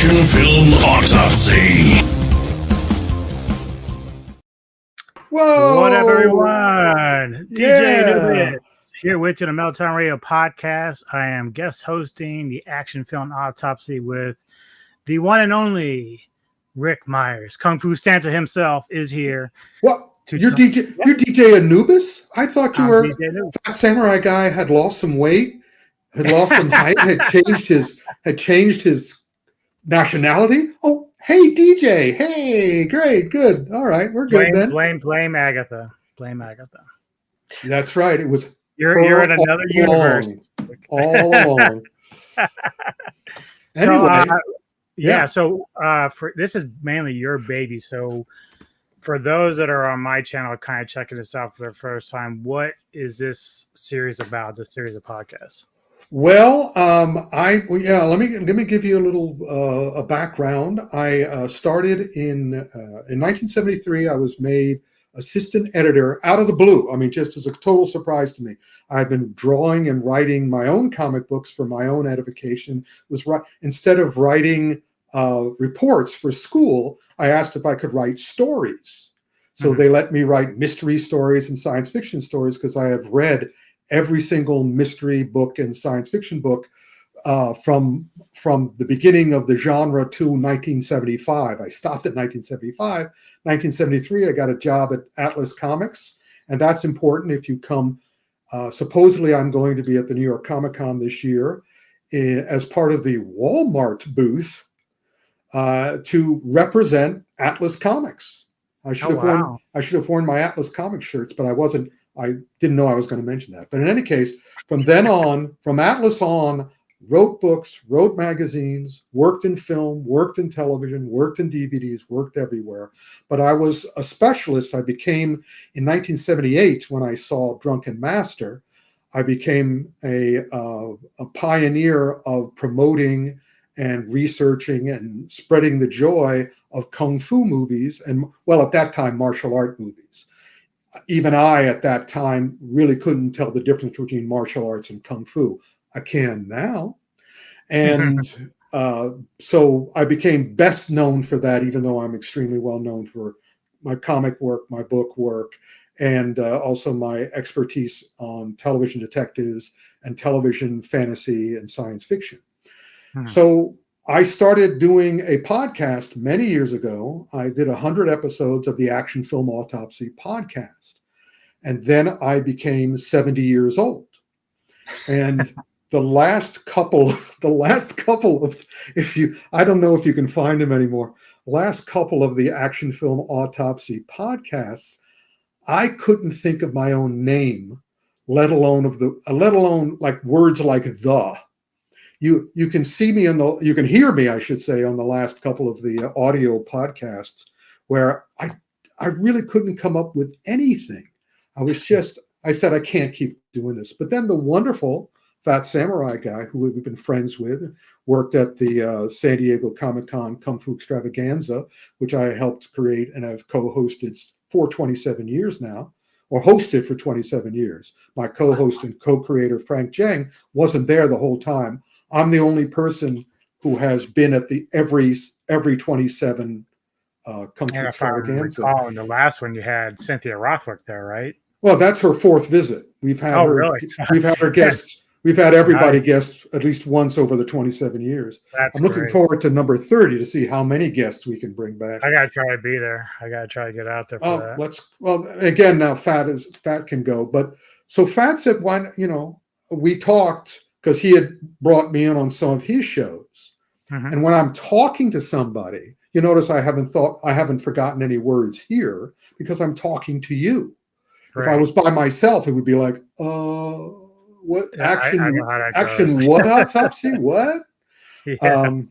Action Film Autopsy. Whoa! What up, everyone? Yeah. DJ Anubis here with you, the Meltdown Radio podcast. I am guest hosting the Action Film Autopsy with the one and only Ric Meyers. Kung Fu Santa himself is here. What? You're DJ Anubis? I thought you were Fat Samurai guy, had lost some weight, had lost some height, had changed his nationality. Oh, hey DJ. Hey, great, good. All right, we're good then. Blame Agatha. Blame Agatha. That's right. It was you're in another universe. All along. Anyway. So for this is mainly your baby. So for those that are on my channel kind of checking this out for the first time, what is this series about, this series of podcasts? Well, let me give you a little a background. I started in 1973. I was made assistant editor out of the blue. I mean, just as a total surprise to me. I've been drawing and writing my own comic books for my own edification. Instead of writing reports for school, I asked if I could write stories. So they let me write mystery stories and science fiction stories because I have read every single mystery book and science fiction book from the beginning of the genre to 1975. I stopped at 1975. 1973, I got a job at Atlas Comics, and that's important if you come. Supposedly, I'm going to be at the New York Comic Con this year as part of the Walmart booth to represent Atlas Comics. I should have worn my Atlas Comics shirts, but I didn't know I was going to mention that. But in any case, from then on, from Atlas on, wrote books, wrote magazines, worked in film, worked in television, worked in DVDs, worked everywhere. But I was a specialist. I became, in 1978, when I saw Drunken Master, I became a pioneer of promoting and researching and spreading the joy of Kung Fu movies and, well, at that time, martial art movies. Even I, at that time, really couldn't tell the difference between martial arts and Kung Fu. I can now. And so I became best known for that, even though I'm extremely well known for my comic work, my book work, and also my expertise on television detectives and television fantasy and science fiction. So I started doing a podcast many years ago. I did 100 episodes of the Action Film Autopsy podcast. And then I became 70 years old. And the last couple of, I don't know if you can find them anymore, last couple of the Action Film Autopsy podcasts, I couldn't think of my own name, let alone like words like the. You can see me you can hear me, I should say, on the last couple of the audio podcasts where I really couldn't come up with anything. I said, I can't keep doing this. But then the wonderful Fat Samurai guy who we've been friends with worked at the San Diego Comic-Con Kung Fu Extravaganza, which I helped create and I've co-hosted for 27 years now, or hosted for 27 years. My co-host and co-creator, Frank Jang, wasn't there the whole time. I'm the only person who has been at the every 27 Kung Fu Extravaganza. Oh, and the last one you had Cynthia Rothwick there, right? Well, that's her fourth visit. We've had We've had her guests. We've had everybody guests at least once over the 27 years. I'm looking forward to number 30 to see how many guests we can bring back. I gotta try to be there. I gotta try to get out there for that. Well, again, now Fat can go, but so Fat said, "Why? We talked because he had brought me in on some of his shows, and when I'm talking to somebody, you notice I haven't forgotten any words here because I'm talking to you. Right. If I was by myself, it would be like, what action? Action? What autopsy? What? Yeah.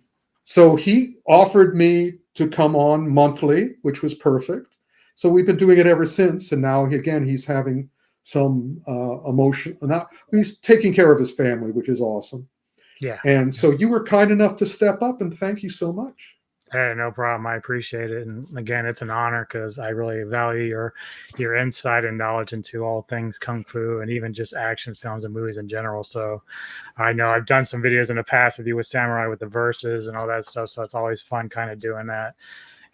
So he offered me to come on monthly, which was perfect. So we've been doing it ever since. And now again, he's having some emotion. Now he's taking care of his family, which is awesome. Yeah. And so you were kind enough to step up, and thank you so much. Hey, no problem. I appreciate it. And again, it's an honor because I really value your insight and knowledge into all things kung fu and even just action films and movies in general. So I know I've done some videos in the past with you with Samurai with the verses and all that stuff. So it's always fun kind of doing that.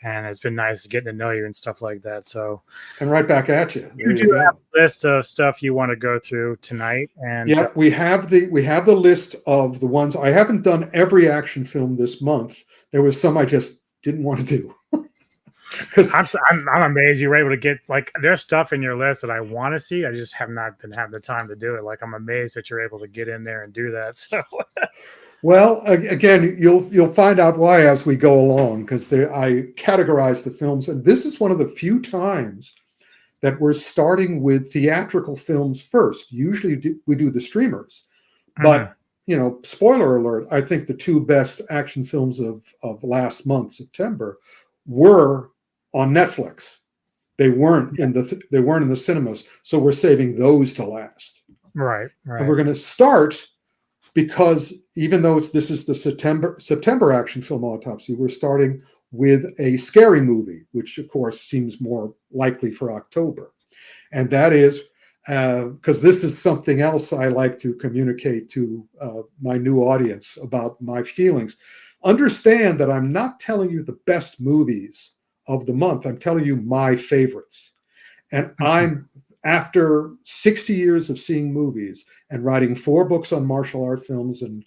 And it's been nice getting to know you and stuff like that. So And right back at you. There you you do have go. a list of stuff you want to go through tonight. And Yeah, we have the list of the ones. I haven't done every action film this month. There was some I just didn't want to do because I'm amazed you were able to get like there's stuff in your list that I want to see. I just have not been having the time to do it. Like I'm amazed that you're able to get in there and do that. So well, again, you'll find out why as we go along because I categorize the films, and this is one of the few times that we're starting with theatrical films first. Usually we do the streamers, but spoiler alert, I think the two best action films of last month, September, were on Netflix. They weren't in the cinemas, so we're saving those to last. right. And we're going to start because even though this is the September action film Autopsy, we're starting with a scary movie, which of course seems more likely for October. And that is because this is something else I like to communicate to my new audience about my feelings. Understand that I'm not telling you the best movies of the month. I'm telling you my favorites. And I'm, after 60 years of seeing movies and writing 4 books on martial art films and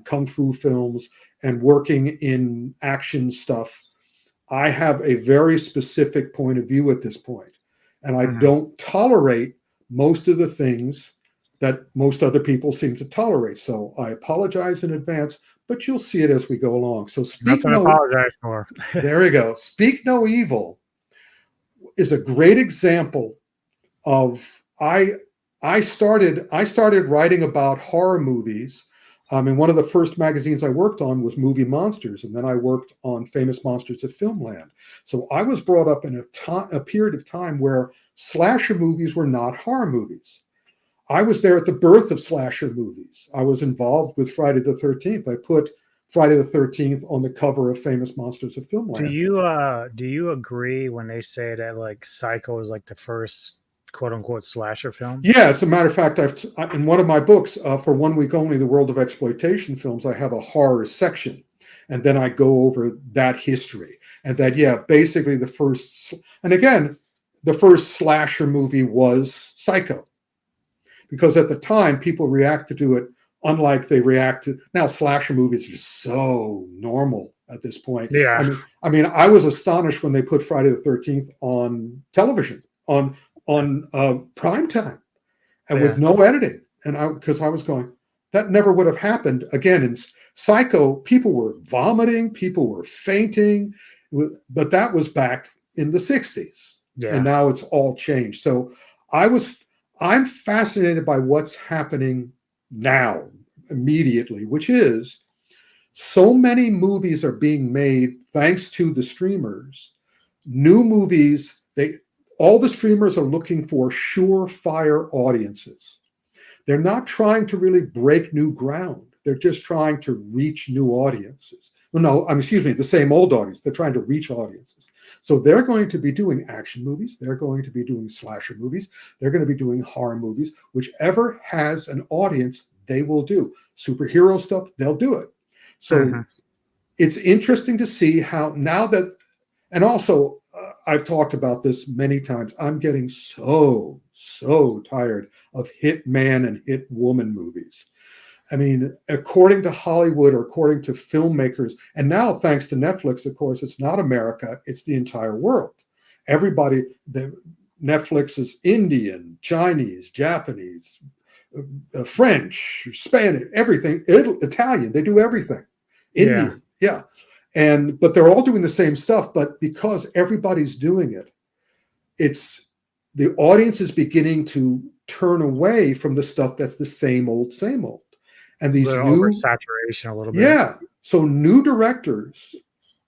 kung fu films and working in action stuff, I have a very specific point of view at this point. And I don't tolerate most of the things that most other people seem to tolerate. So I apologize in advance, but you'll see it as we go along. So Nothing to apologize for. There you go. Speak No Evil is a great example of I started writing about horror movies. And one of the first magazines I worked on was Movie Monsters, and then I worked on Famous Monsters of Filmland. So I was brought up in a period of time where slasher movies were not horror movies. I was there at the birth of slasher movies. I was involved with Friday the 13th. I put Friday the 13th on the cover of Famous Monsters of Filmland. Do you agree when they say that like Psycho is like the first quote unquote slasher film? Yeah, as a matter of fact, in one of my books, for 1 week only, The World of Exploitation Films, I have a horror section. And then I go over that history. And that, yeah, basically the first slasher movie was Psycho. Because at the time, people reacted to it unlike they react to now. Slasher movies are just so normal at this point. Yeah. I mean, I was astonished when they put Friday the 13th on television on prime time and with no editing. And because I was going, that never would have happened again. In Psycho, people were vomiting, people were fainting, but that was back in the 60s. Yeah. And now it's all changed. So I'm fascinated by what's happening now immediately, which is so many movies are being made thanks to the streamers. New movies, all the streamers are looking for surefire audiences. They're not trying to really break new ground. They're just trying to reach new audiences. The same old audience. They're trying to reach audiences. So they're going to be doing action movies. They're going to be doing slasher movies. They're going to be doing horror movies. Whichever has an audience, they will do. Superhero stuff, they'll do it. So it's interesting to see how now that, and also I've talked about this many times, I'm getting so tired of hit man and hit woman movies. I mean, according to Hollywood or according to filmmakers, and now thanks to Netflix, of course, it's not America, it's the entire world. Netflix is Indian, Chinese, Japanese, French, Spanish, everything, Italian, they do everything. Indian, yeah. But they're all doing the same stuff, but because everybody's doing it, the audience is beginning to turn away from the stuff that's the same old. And these new saturation a little bit. Yeah. So new directors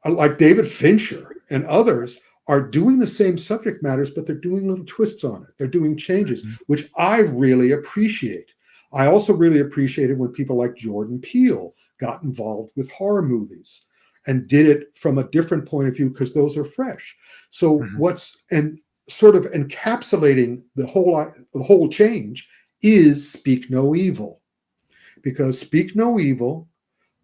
like David Fincher and others are doing the same subject matters, but they're doing little twists on it. They're doing changes, which I really appreciate. I also really appreciated when people like Jordan Peele got involved with horror movies. and did it from a different point of view because those are fresh. So Mhm. what's and sort of encapsulating the whole change is Speak No Evil, because Speak No Evil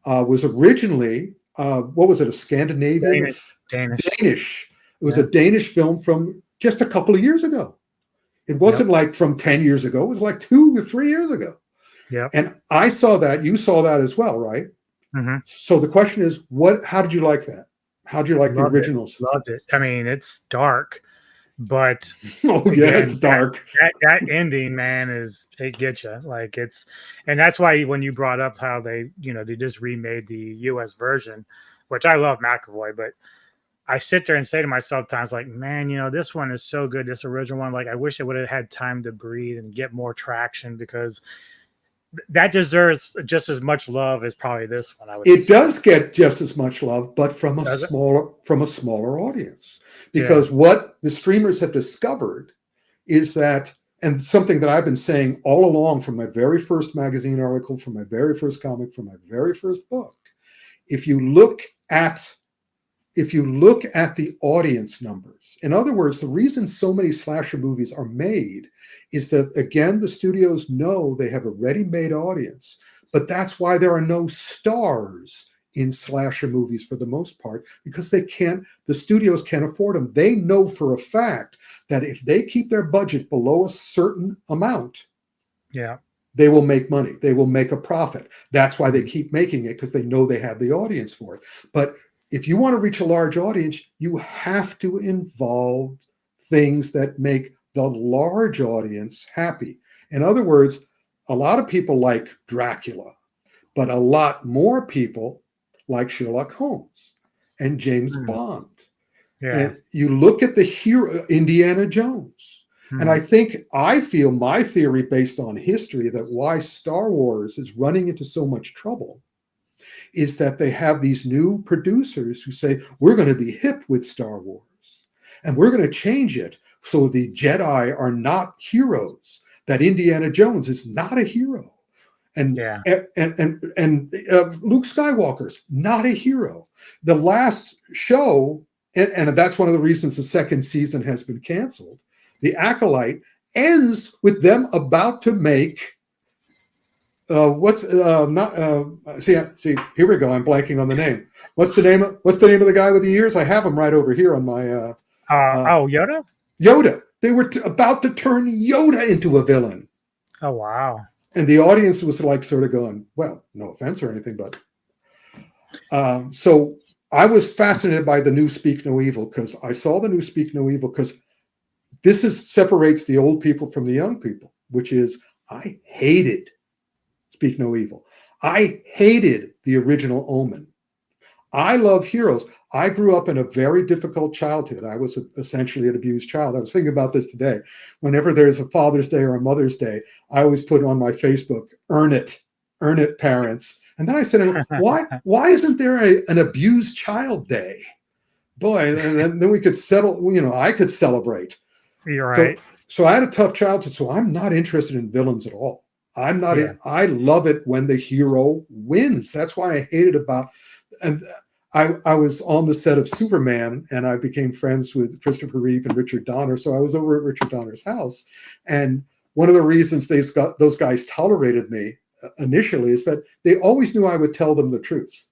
was originally what was it, a Scandinavian, Danish. Danish. It was Yeah. a Danish film from just a couple of years ago. It wasn't like from 10 years ago. It was like 2 or 3 years ago. Yep. And I saw that. You saw that as well, right? Mm-hmm. So the question is, how did you like that? How did you like the originals? Loved it. I mean, it's dark, but Oh yeah, again, it's dark. that ending, man, it gets you. Like and that's why when you brought up how they just remade the U.S. version, which I love McAvoy, but I sit there and say to myself times like, man, this one is so good, this original one. Like, I wish it would have had time to breathe and get more traction, because that deserves just as much love as probably this one. It does get just as much love, but from a Does it? smaller audience. Yeah. Because what the streamers have discovered is that, and something that I've been saying all along from my very first magazine article, from my very first comic, from my very first book, if you look at the audience numbers, in other words, the reason so many slasher movies are made is that, again, the studios know they have a ready-made audience, but that's why there are no stars in slasher movies for the most part, because the studios can't afford them. They know for a fact that if they keep their budget below a certain amount, Yeah. they will make money. They will make a profit. That's why they keep making it, because they know they have the audience for it. But if you want to reach a large audience, you have to involve things that make the large audience happy. In other words, a lot of people like Dracula, but a lot more people like Sherlock Holmes and James Bond. Yeah. And you look at the hero, Indiana Jones. And I feel my theory, based on history, that why Star Wars is running into so much trouble is that they have these new producers who say, we're going to be hip with Star Wars, and we're going to change it so the Jedi are not heroes, that Indiana Jones is not a hero, and Luke Skywalker's not a hero. The last show, and that's one of the reasons the second season has been canceled, The Acolyte, ends with them about to make see, here we go. I'm blanking on the name. What's the name of the guy with the ears? I have him right over here on my Yoda? Yoda. They were about to turn Yoda into a villain. Oh, wow. And the audience was like sort of going, well, no offense or anything, but so I was fascinated by the new Speak No Evil, because I saw the new Speak No Evil, because separates the old people from the young people, which is, I hated Speak No Evil. I hated the original Omen. I love heroes. I grew up in a very difficult childhood. I was essentially an abused child. I was thinking about this today. Whenever there's a Father's Day or a Mother's Day, I always put on my Facebook, earn it, parents. And then I said, why isn't there an abused child day? Boy, and then we could settle, I could celebrate. You're right. So I had a tough childhood, so I'm not interested in villains at all. I'm not. Yeah. I love it when the hero wins. That's why I hate it about. And I was on the set of Superman, and I became friends with Christopher Reeve and Richard Donner. So I was over at Richard Donner's house, and one of the reasons those guys tolerated me initially is that they always knew I would tell them the truth,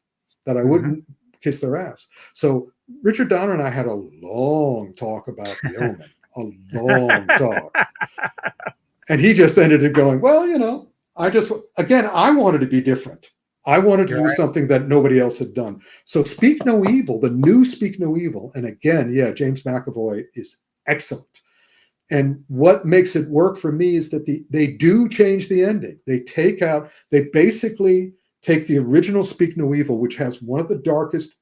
that I wouldn't kiss their ass. So Richard Donner and I had a long talk about the Omen, a long talk. And he just ended it going, well, I wanted to be different. I wanted to do something that nobody else had done. So Speak No Evil, the new Speak No Evil, and again, James McAvoy is excellent. And what makes it work for me is that they do change the ending. They basically take the original Speak No Evil, which has one of the darkest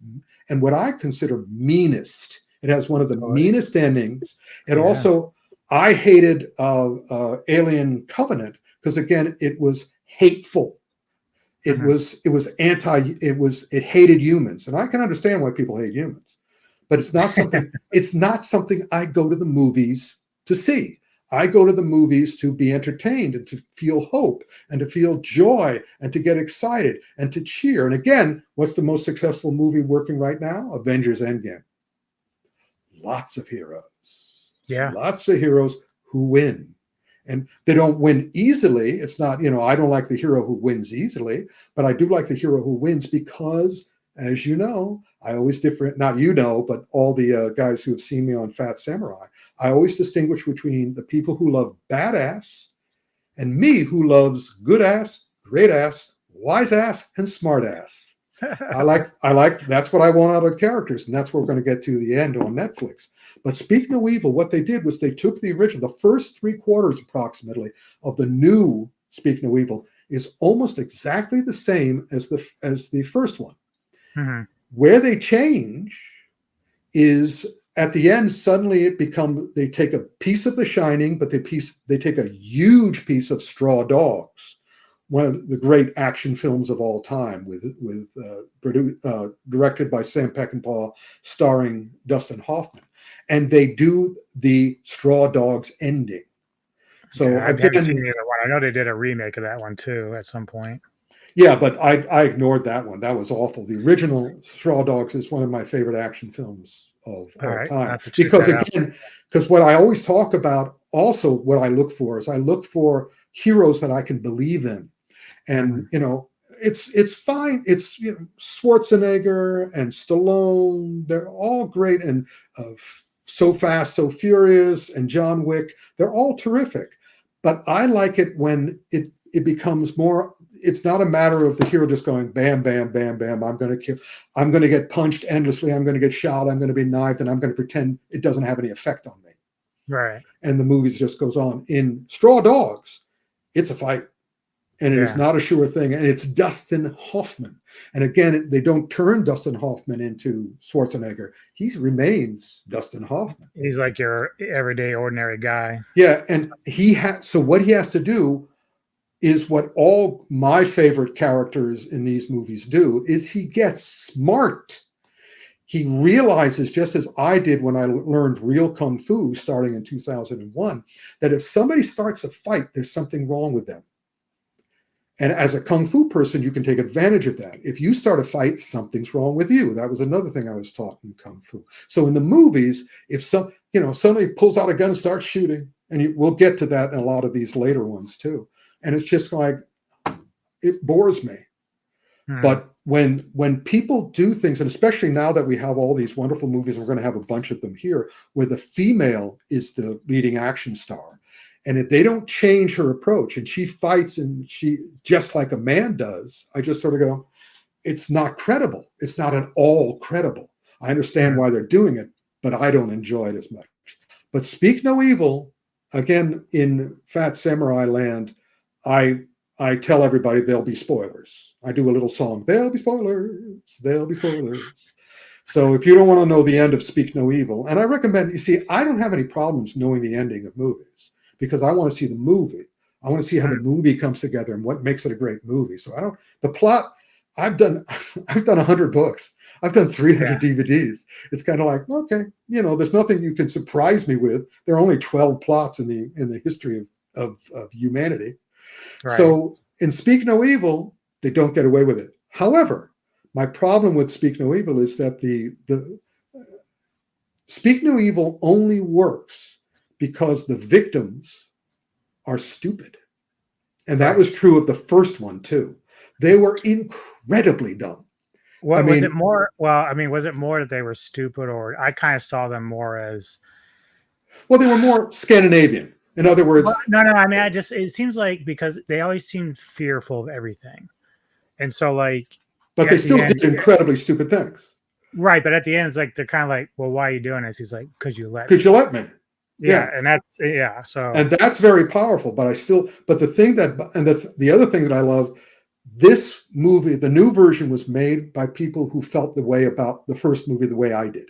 and what I consider meanest. It has one of the meanest endings. And also, I hated Alien Covenant because, again, it was hateful. It hated humans, and I can understand why people hate humans, but it's not something. It's not something I go to the movies to see. I go to the movies to be entertained and to feel hope and to feel joy and to get excited and to cheer. And again, what's the most successful movie working right now? Avengers Endgame. Lots of heroes. Yeah. Lots of heroes who win. And they don't win easily. It's not, I don't like the hero who wins easily, but I do like the hero who wins because, as you know, I always not but all the guys who have seen me on Fat Samurai, I always distinguish between the people who love badass and me who loves good ass, great ass, wise ass, and smart ass. I like that's what I want out of characters, and that's what we're going to get to the end on Netflix. But Speak No Evil, what they did was they took the original, the first 3/4 approximately of the new Speak No Evil is almost exactly the same as the first one. Mm-hmm. Where they change is at the end, suddenly they take a piece of The Shining, but they take a huge piece of Straw Dogs, one of the great action films of all time, directed by Sam Peckinpah, starring Dustin Hoffman, and they do the Straw Dogs ending. So I haven't seen either one. I know they did a remake of that one too at some point. Yeah, but I ignored that one. That was awful. The original Straw Dogs is one of my favorite action films of all time. Because what I always talk about, also what I look for is I look for heroes that I can believe in. And, it's fine. It's Schwarzenegger and Stallone. They're all great. And So Fast, So Furious and John Wick. They're all terrific. But I like it when it becomes more, it's not a matter of the hero just going bam, bam, bam, bam. I'm going to kill. I'm going to get punched endlessly. I'm going to get shot. I'm going to be knifed, and I'm going to pretend it doesn't have any effect on me. Right. And the movie just goes on. In Straw Dogs, it's a fight, and it is not a sure thing. And it's Dustin Hoffman. And again, they don't turn Dustin Hoffman into Schwarzenegger. He remains Dustin Hoffman. He's like your everyday, ordinary guy. Yeah, and so what he has to do is what all my favorite characters in these movies do, is he gets smart. He realizes, just as I did when I learned real Kung Fu starting in 2001, that if somebody starts a fight, there's something wrong with them. And as a Kung Fu person, you can take advantage of that. If you start a fight, something's wrong with you. That was another thing I was taught in Kung Fu. So in the movies, if somebody pulls out a gun and starts shooting, and we'll get to that in a lot of these later ones too. And it's just like, it bores me. But when people do things, and especially now that we have all these wonderful movies, we're going to have a bunch of them here, where the female is the leading action star. And if they don't change her approach and she fights and she just like a man does, I just sort of go, it's not credible. It's not at all credible. I understand why they're doing it, but I don't enjoy it as much. But Speak No Evil, again, in Fat Samurai land, I tell everybody there'll be spoilers. I do a little song, there'll be spoilers, there'll be spoilers. So if you don't want to know the end of Speak No Evil, and I recommend, you see, I don't have any problems knowing the ending of movies because I want to see the movie. I want to see how the movie comes together and what makes it a great movie. So the plot, I've done 100 books. I've done 300 DVDs. It's kind of like, okay, there's nothing you can surprise me with. There are only 12 plots in the history of humanity. Right. So in Speak No Evil, they don't get away with it. However, my problem with Speak No Evil is that the Speak No Evil only works because the victims are stupid. And that was true of the first one too. They were incredibly dumb. Was it more? Well, was it more that they were stupid, or I kind of saw them more as? Well, they were more Scandinavian. In other words, no. It seems like because they always seemed fearful of everything, and so but they still did incredibly stupid things. Right, but at the end, it's like they're kind of like, well, why are you doing this? He's like, because you let me. Yeah, and that's so and that's very powerful. But the thing the other thing that I love, this movie, the new version was made by people who felt the way about the first movie the way I did,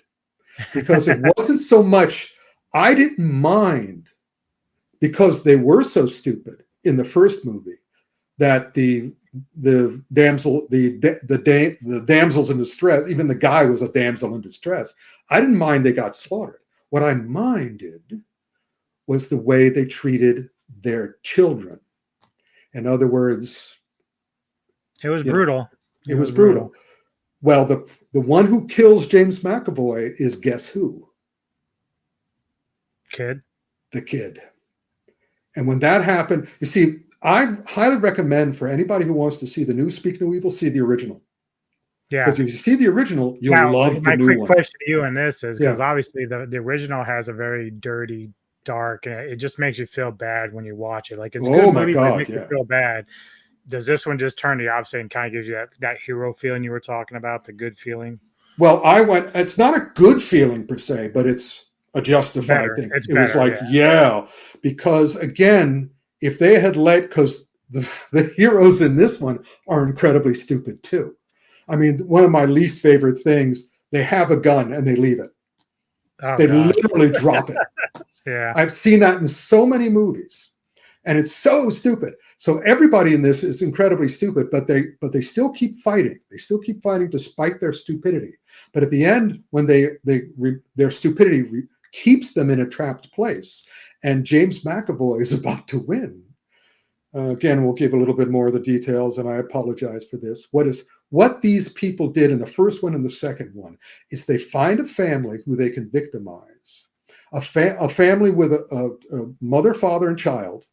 because it wasn't so much. I didn't mind because they were so stupid in the first movie that the damsels in distress, even the guy was a damsel in distress. I didn't mind they got slaughtered. What I minded was the way they treated their children. In other words, It was brutal. It was brutal. Well, the one who kills James McAvoy is guess who? Kid. The kid. And when that happened, you see, I highly recommend for anybody who wants to see the new Speak No Evil, see the original. Yeah. Because if you see the original, you'll love the new one. My quick question to you on this is, because obviously the original has a very dirty, dark, and it just makes you feel bad when you watch it. Like, it's a good movie, but it makes you feel bad. Does this one just turn the opposite and kind of gives you that hero feeling you were talking about, the good feeling? Well, it's not a good feeling per se, but it's a justified thing. It was like, because again, if they had because the heroes in this one are incredibly stupid too. I mean, one of my least favorite things, they have a gun and they leave it. They literally drop it. Yeah. I've seen that in so many movies, and it's so stupid. So everybody in this is incredibly stupid, but they still keep fighting. They still keep fighting despite their stupidity. But at the end, when their stupidity keeps them in a trapped place, and James McAvoy is about to win. Again, we'll give a little bit more of the details, and I apologize for this. What these people did in the first one and the second one is they find a family who they can victimize, a family with a mother, father, and child.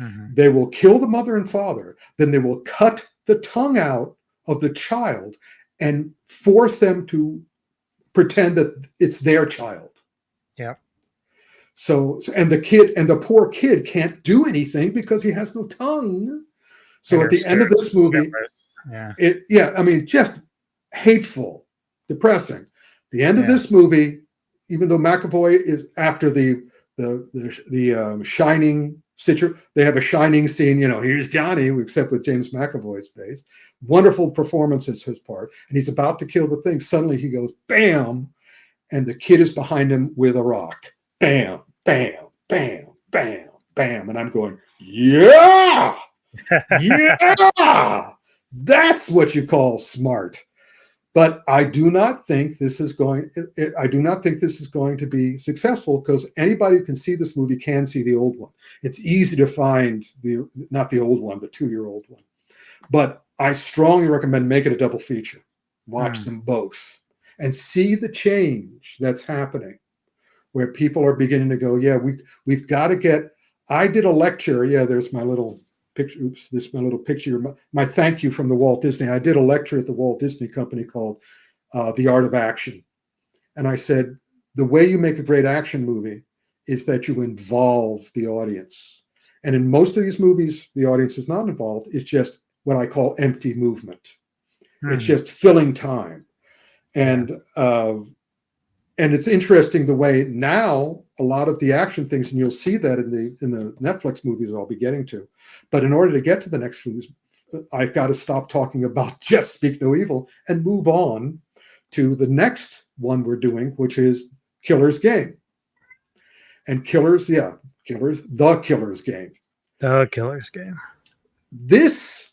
Mm-hmm. They will kill the mother and father. Then they will cut the tongue out of the child and force them to pretend that it's their child. Yeah. So and the poor kid can't do anything because he has no tongue. So at the end of this movie, I mean, just hateful, depressing. The end of this movie, even though McAvoy is after the Shining situation, they have a Shining scene. Here's Johnny, except with James McAvoy's face. Wonderful performance as his part, and he's about to kill the thing. Suddenly he goes, bam, and the kid is behind him with a rock. Bam, bam, bam, bam, bam, and I'm going, yeah. Yeah, that's what you call smart. But I do not think this is going. I do not think this is going to be successful, because anybody who can see this movie can see the old one. It's easy to find not the old one, the 2-year-old one. But I strongly recommend make it a double feature. Watch them both and see the change that's happening, where people are beginning to go, yeah, we've got to get. I did a lecture. Yeah, there's my little picture. Oops, this is my little picture. My thank you from the Walt Disney. I did a lecture at the Walt Disney Company called The Art of Action. And I said, the way you make a great action movie is that you involve the audience. And in most of these movies, the audience is not involved. It's just what I call empty movement. It's just filling time. And it's interesting the way now a lot of the action things, and you'll see that in the Netflix movies I'll be getting to. But in order to get to the next movies, I've got to stop talking about just Speak No Evil and move on to the next one we're doing, which is Killer's Game. And The Killer's Game. The Killer's Game. This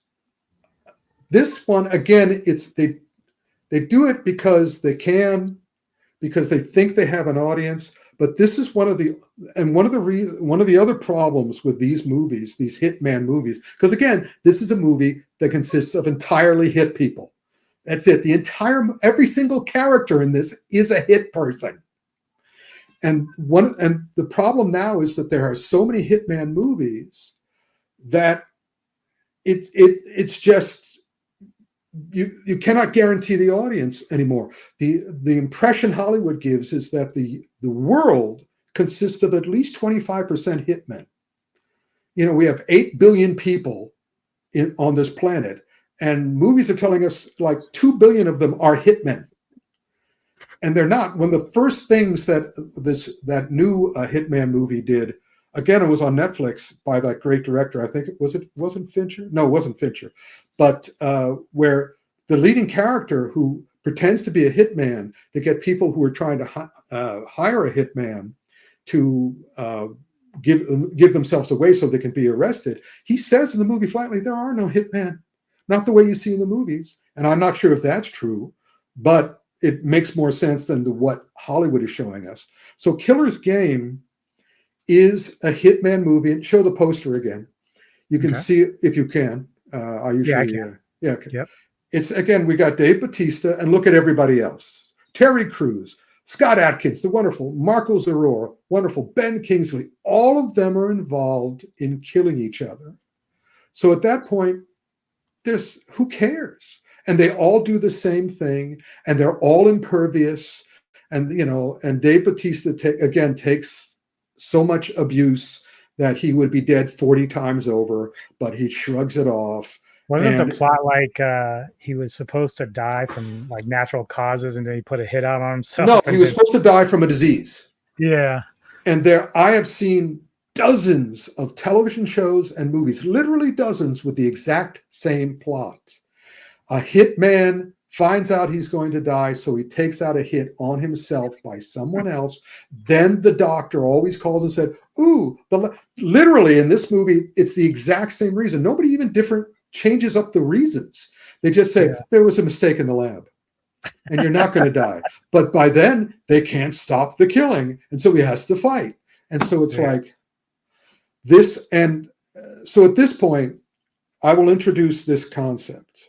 one, again, they do it because they can, because they think they have an audience. But this is one of the other problems with these movies, these hitman movies, because again, this is a movie that consists of entirely hit people. That's it. Every single character in this is a hit person. And the problem now is that there are so many hitman movies that it's just, you cannot guarantee the audience anymore. The impression Hollywood gives is that the world consists of at least 25% hitmen. We have 8 billion people on this planet, and movies are telling us like 2 billion of them are hitmen. And they're not. One of the first things that new hitman movie did, again, it was on Netflix by that great director. I think it wasn't Fincher. No, it wasn't Fincher. But where the leading character who pretends to be a hitman to get people who are trying to hire a hitman to give themselves away so they can be arrested, he says in the movie flatly, there are no hitmen, not the way you see in the movies. And I'm not sure if that's true, but it makes more sense than what Hollywood is showing us. So Killer's Game is a Hitman movie. And show the poster again. You can Okay. see it if you can. I usually, I can. Okay. Yep. It's again, we got Dave Bautista, and look at everybody else. Terry Crews, Scott Adkins, the wonderful, Marco Zaror, wonderful, Ben Kingsley. All of them are involved in killing each other. So at that point, who cares? And they all do the same thing, and they're all impervious. And and Dave Bautista again takes so much abuse that he would be dead 40 times over, but he shrugs it off. Wasn't the And plot like he was supposed to die from like natural causes, and then he put a hit out on himself? no, he was supposed to die from a disease. Yeah. And I have seen dozens of television shows and movies, literally dozens, with the exact same plot. A hitman finds out he's going to die, so he takes out a hit on himself by someone else. Then the doctor always calls and said, ooh, literally in this movie, it's the exact same reason. Nobody even changes up the reasons. They just say, there was a mistake in the lab and you're not going to die. But by then, they can't stop the killing. And so he has to fight. And so it's like this. And so at this point, I will introduce this concept,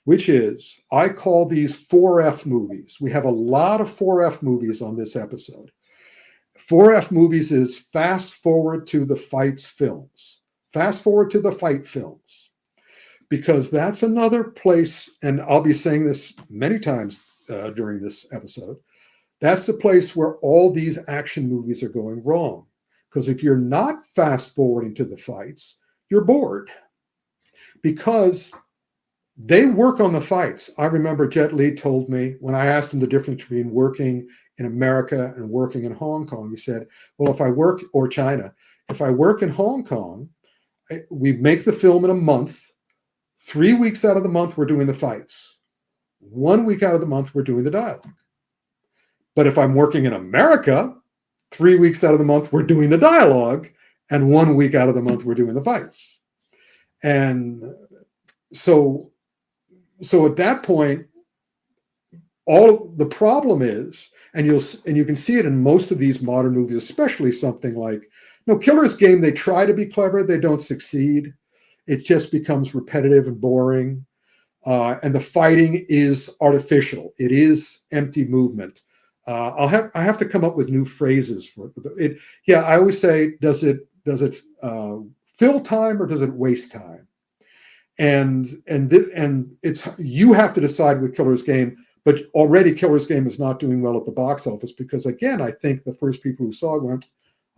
which is, I call these 4F movies. We have a lot of 4F movies on this episode. 4F movies is fast forward to the fights films. Fast forward to the fight films. Because that's another place, and I'll be saying this many times during this episode, that's the place where all these action movies are going wrong. Because if you're not fast forwarding to the fights, you're bored. Because they work on the fights. I remember Jet Li told me when I asked him the difference between working in America and working in Hong Kong, he said, well, if I work, or China, if I work in Hong Kong, we make the film in a month. 3 weeks out of the month, we're doing the fights. 1 week out of the month, we're doing the dialogue. But if I'm working in America, 3 weeks out of the month, we're doing the dialogue. And 1 week out of the month, we're doing the fights. And so at that point, all the problem is, and you can see it in most of these modern movies, especially something like, Killer's Game, they try to be clever, they don't succeed. It just becomes repetitive and boring. And the fighting is artificial. It is empty movement. I have to come up with new phrases for it. Yeah, I always say, does it fill time or does it waste time? And it's, you have to decide with Killer's Game, but already Killer's Game is not doing well at the box office because, again, I think the first people who saw it went,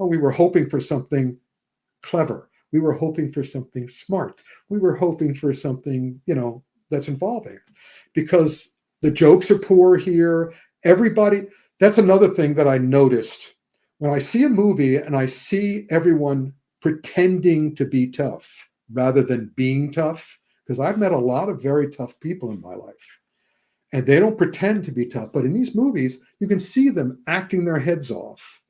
oh, we were hoping for something clever. We were hoping for something smart. We were hoping for something, that's involving, because the jokes are poor here. Everybody, that's another thing that I noticed when I see a movie and I see everyone pretending to be tough rather than being tough, because I've met a lot of very tough people in my life and they don't pretend to be tough. But in these movies, you can see them acting their heads off,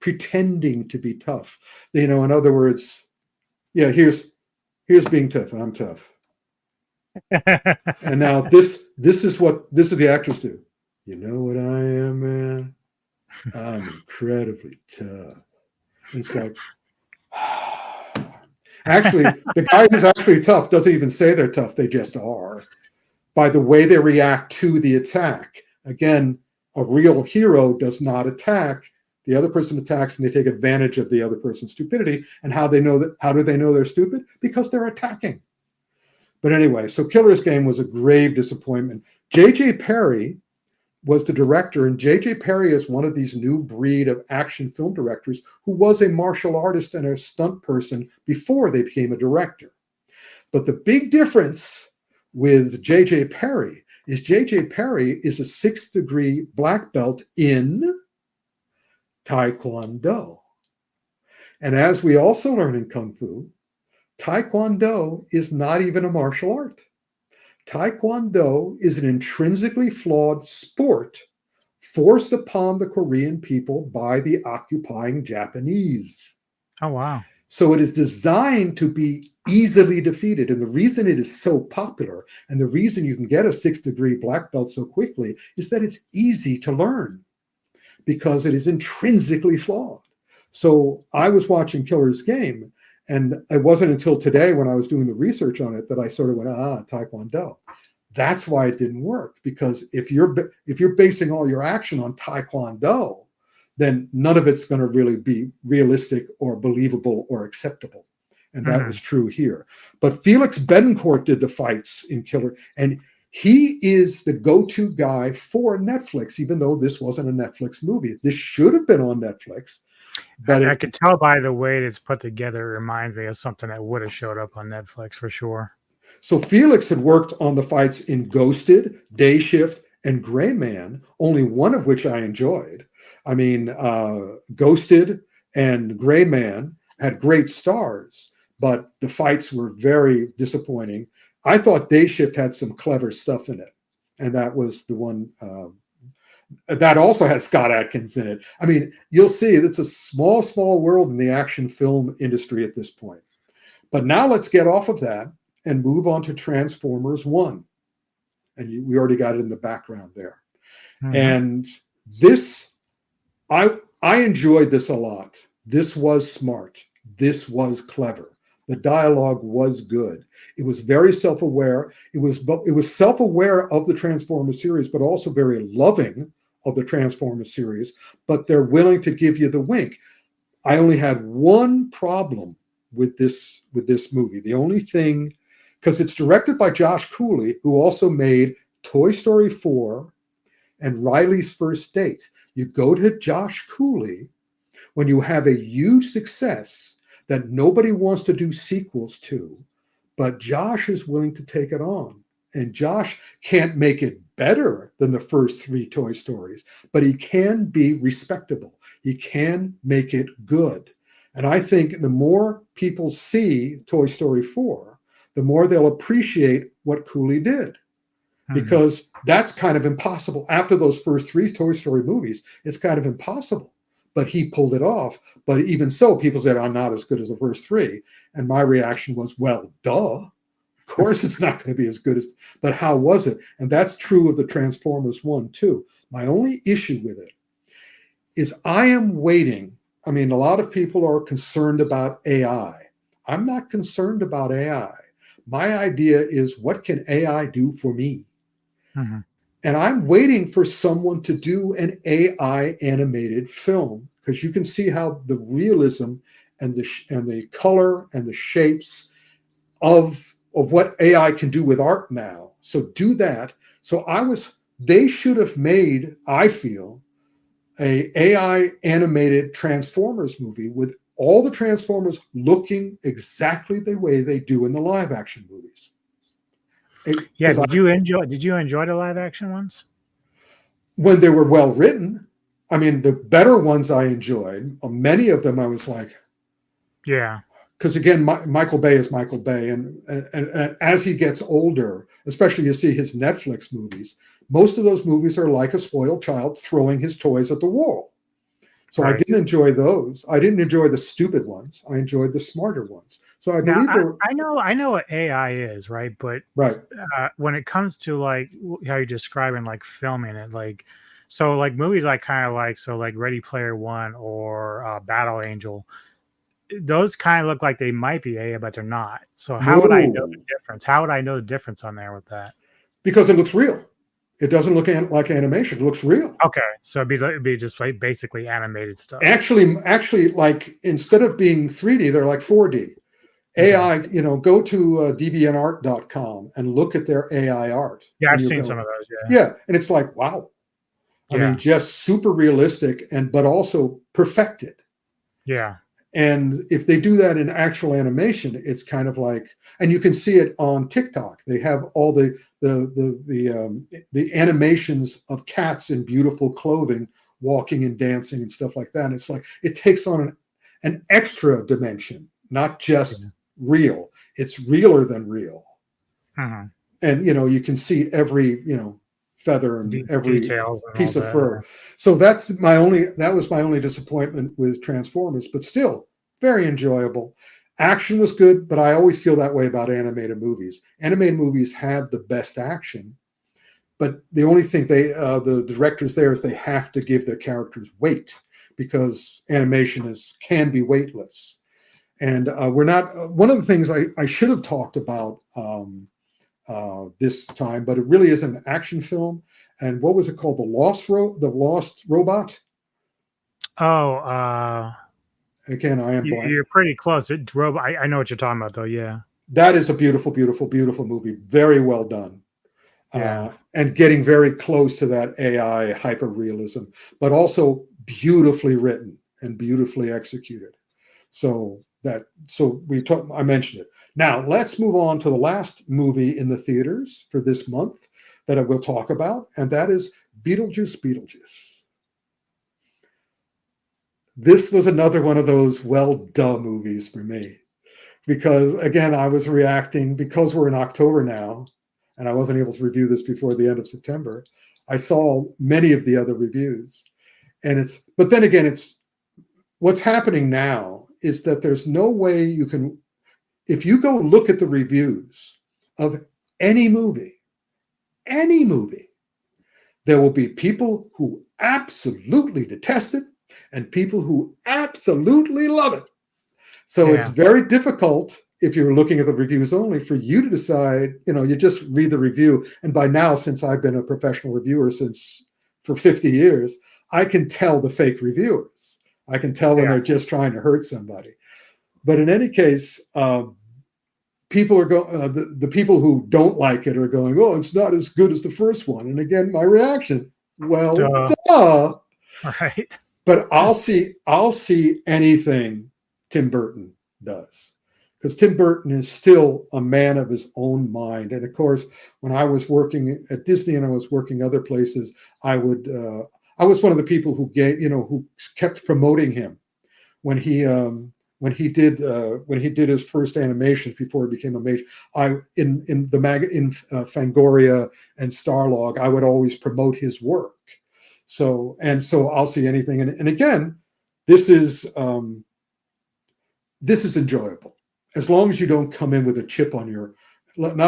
pretending to be tough. In other words, yeah, here's being tough. I'm tough. And now this is the actors do. You know what I am, man? I'm incredibly tough. And it's like, actually, the guy who's actually tough doesn't even say they're tough. They just are, by the way they react to the attack. Again, a real hero does not attack. The other person attacks and they take advantage of the other person's stupidity. And how do they know they're stupid? Because they're attacking. But anyway, so Killer's Game was a grave disappointment. J.J. Perry was the director, and J.J. Perry is one of these new breed of action film directors who was a martial artist and a stunt person before they became a director. But the big difference with J.J. Perry is J.J. Perry is a 6th degree black belt in Taekwondo. And as we also learn in Kung Fu, Taekwondo is not even a martial art. Taekwondo is an intrinsically flawed sport forced upon the Korean people by the occupying Japanese. Oh, wow. So it is designed to be easily defeated. And the reason it is so popular and the reason you can get a 6th degree black belt so quickly is that it's easy to learn because it is intrinsically flawed. So I was watching Killer's Game, and it wasn't until today when I was doing the research on it that I sort of went, Taekwondo. That's why it didn't work, because if you're basing all your action on Taekwondo, then none of it's going to really be realistic or believable or acceptable. And that was true here. But Felix Betancourt did the fights in Killer, and he is the go-to guy for Netflix, even though this wasn't a Netflix movie. This should have been on Netflix. But I could tell by the way it's put together, it reminds me of something that would have showed up on Netflix for sure. So Felix had worked on the fights in Ghosted, Day Shift, and Gray Man, only one of which I enjoyed. I mean, Ghosted and Gray Man had great stars, but the fights were very disappointing. I thought Day Shift had some clever stuff in it, and that was the one that also had Scott Adkins in it. I mean, you'll see it's a small, small world in the action film industry at this point. But now let's get off of that and move on to Transformers 1. And we already got it in the background there. And this, I enjoyed this a lot. This was smart. This was clever. The dialogue was good. It was very self-aware. It was self-aware of the Transformers series, but also very loving of the Transformers series. But they're willing to give you the wink. I only had one problem with this movie. The only thing, because it's directed by Josh Cooley, who also made Toy Story 4 and Riley's First Date. You go to Josh Cooley when you have a huge success that nobody wants to do sequels to, but Josh is willing to take it on. And Josh can't make it better than the first 3 Toy Stories, but he can be respectable. He can make it good. And I think the more people see Toy Story 4, the more they'll appreciate what Cooley did. Because that's kind of impossible. After those first 3 Toy Story movies, it's kind of impossible. But he pulled it off. But even so, people said, I'm not as good as the first 3. And my reaction was, well, duh. Of course it's not going to be as good as, but how was it? And that's true of the Transformers 1 too. My only issue with it is I am waiting. I mean, a lot of people are concerned about AI. I'm not concerned about AI. My idea is, what can AI do for me? And I'm waiting for someone to do an AI animated film, because you can see how the realism and the color and the shapes of what AI can do with art now. So do that. So they should have made, I feel, a AI animated Transformers movie with all the Transformers looking exactly the way they do in the live action movies. Did you enjoy the live action ones? When they were well written. I mean, the better ones I enjoyed. Many of them I was like, yeah. Because again, Michael Bay is Michael Bay, and as he gets older, especially you see his Netflix movies, most of those movies are like a spoiled child throwing his toys at the wall. So right. I didn't enjoy those. I didn't enjoy the stupid ones. I enjoyed the smarter ones. So I believe I know what AI is, right? But when it comes to like how you're describing like filming it, like so like movies I kind of like, so like Ready Player One or Battle Angel, those kind of look like they might be AI, but they're not. So how would I know the difference? How would I know the difference on there with that? Because it looks real. It doesn't look like animation. It looks real. Okay, so it'd be just like basically animated stuff. Actually, like instead of being 3D, they're like 4D. AI, go to dbnart.com and look at their AI art. Yeah, I've seen some of those. Yeah, and it's like, wow. I mean, just super realistic but also perfected. Yeah. And if they do that in actual animation, it's kind of like, and you can see it on TikTok. They have all the animations of cats in beautiful clothing walking and dancing and stuff like that. And it's like it takes on an extra dimension, not just real. It's realer than real. And you can see every feather and every details and piece of fur. So that was my only disappointment with Transformers, but still very enjoyable. Action was good, but I always feel that way about animated movies. Animated movies have the best action, but the only thing the directors there is they have to give their characters weight, because animation can be weightless. And we're not. One of the things I should have talked about this time, but it really is an action film. And what was it called? The Lost Robot. Oh, Again, I am blank. you're pretty close. I know what you're talking about, though. Yeah. That is a beautiful, beautiful, beautiful movie. Very well done. Yeah. And getting very close to that AI hyper realism, but also beautifully written and beautifully executed. I mentioned it. Now let's move on to the last movie in the theaters for this month that I will talk about, and that is Beetlejuice Beetlejuice. This was another one of those duh movies for me, because again, I was reacting because we're in October now, and I wasn't able to review this before the end of September. I saw many of the other reviews, but then again, what's happening now is that there's no way you can, if you go look at the reviews of any movie, there will be people who absolutely detest it and people who absolutely love it. So it's very difficult, if you're looking at the reviews only, for you to decide. You just read the review. And by now, since I've been a professional reviewer for 50 years, I can tell the fake reviewers. I can tell when they're just trying to hurt somebody. But in any case, people are the people who don't like it are going, "Oh, it's not as good as the first one." And again, my reaction, well, duh. Right. But I'll see anything Tim Burton does, because Tim Burton is still a man of his own mind. And of course, when I was working at Disney and I was working other places, I was one of the people who kept promoting him when he did his first animations before he became a major. In Fangoria and Starlog, I would always promote his work. So I'll see anything. And again, this is enjoyable, as long as you don't come in with not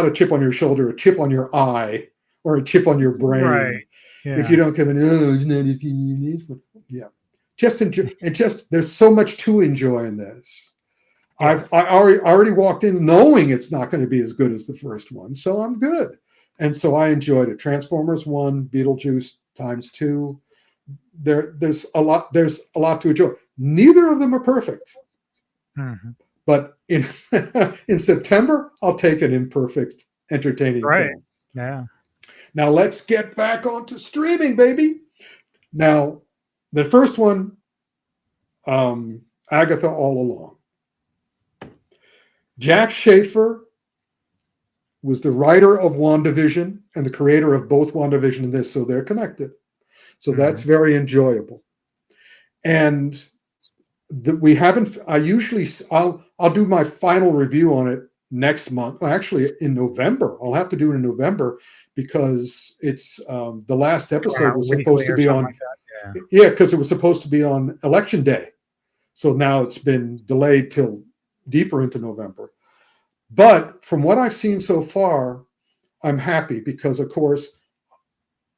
a chip on your shoulder, a chip on your eye, or a chip on your brain. Right. Yeah. If you don't come in, it's not there's so much to enjoy in this. I already walked in knowing it's not going to be as good as the first one, so I'm good. And so I enjoyed it. Transformers 1, Beetlejuice ×2. There's a lot to enjoy. Neither of them are perfect. Mm-hmm. But in September, I'll take an imperfect, entertaining film. Yeah. Now let's get back onto streaming, baby. Now, the first one, Agatha All Along. Jack Schaefer was the writer of WandaVision and the creator of both WandaVision and this, so they're connected. So that's very enjoyable. And I'll do my final review on it next month. Actually, in November. I'll have to do it in November, because it's the last episode was supposed to be on. Because it was supposed to be on Election Day. So now it's been delayed till deeper into November. But from what I've seen so far, I'm happy, because, of course,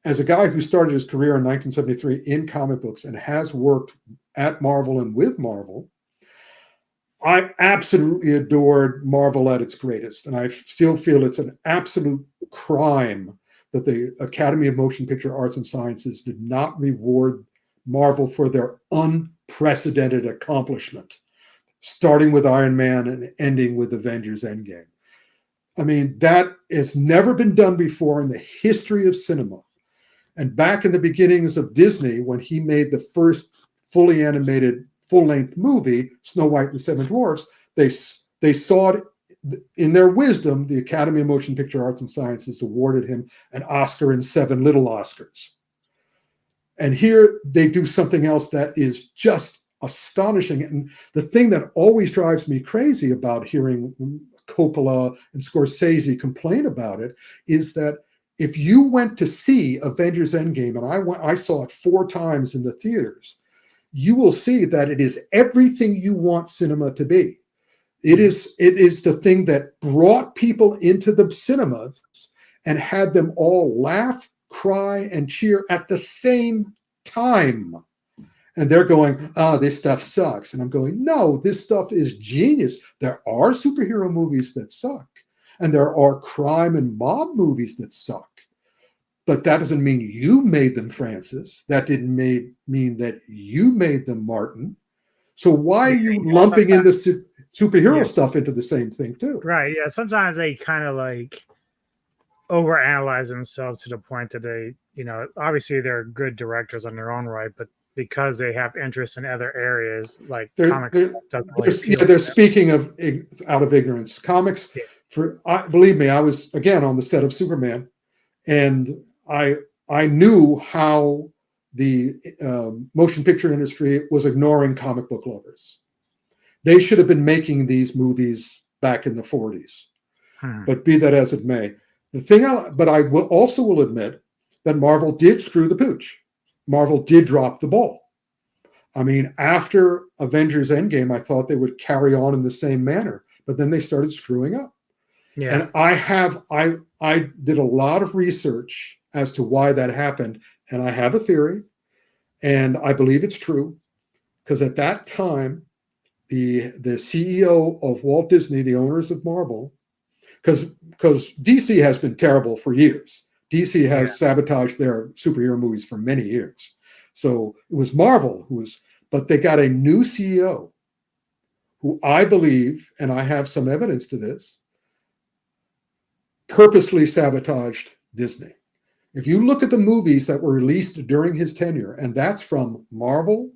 as a guy who started his career in 1973 in comic books and has worked at Marvel and with Marvel, I absolutely adored Marvel at its greatest. And I still feel it's an absolute crime that the Academy of Motion Picture Arts and Sciences did not reward Marvel for their unprecedented accomplishment, starting with Iron Man and ending with Avengers Endgame. I mean, that has never been done before in the history of cinema. And back in the beginnings of Disney, when he made the first fully animated full-length movie, Snow White and the Seven Dwarfs, they saw it in their wisdom. The Academy of Motion Picture Arts and Sciences awarded him an Oscar and 7 little Oscars. And here they do something else that is just astonishing. And the thing that always drives me crazy about hearing Coppola and Scorsese complain about it is that if you went to see Avengers Endgame, and I saw it 4 times in the theaters, you will see that it is everything you want cinema to be. It is the thing that brought people into the cinemas and had them all laugh, cry, and cheer at the same time. And they're going, oh, this stuff sucks. And I'm going, no, this stuff is genius. There are superhero movies that suck. And there are crime and mob movies that suck. But that doesn't mean you made them, Francis. That didn't mean that you made them, Martin. So why are you lumping in the superhero stuff into the same thing too? Right. Yeah. Sometimes they kind of like overanalyze themselves to the point that they, obviously they're good directors on their own right, but because they have interest in other areas like comics, they're speaking of out of ignorance. Comics, believe me, I was again on the set of Superman, and I knew how the motion picture industry was ignoring comic book lovers. They should have been making these movies back in the 40s. But be that as it may, but I will also admit that Marvel did screw the pooch. Marvel did drop the ball. I mean, after Avengers Endgame, I thought they would carry on in the same manner, but then they started screwing up. Yeah. And I did a lot of research as to why that happened, and I have a theory, and I believe it's true, because at that time, the CEO of Walt Disney, the owners of Marvel, because DC has been terrible for years. DC has sabotaged their superhero movies for many years. So it was Marvel but they got a new CEO who I believe, and I have some evidence to this, purposely sabotaged Disney. If you look at the movies that were released during his tenure, and that's from Marvel,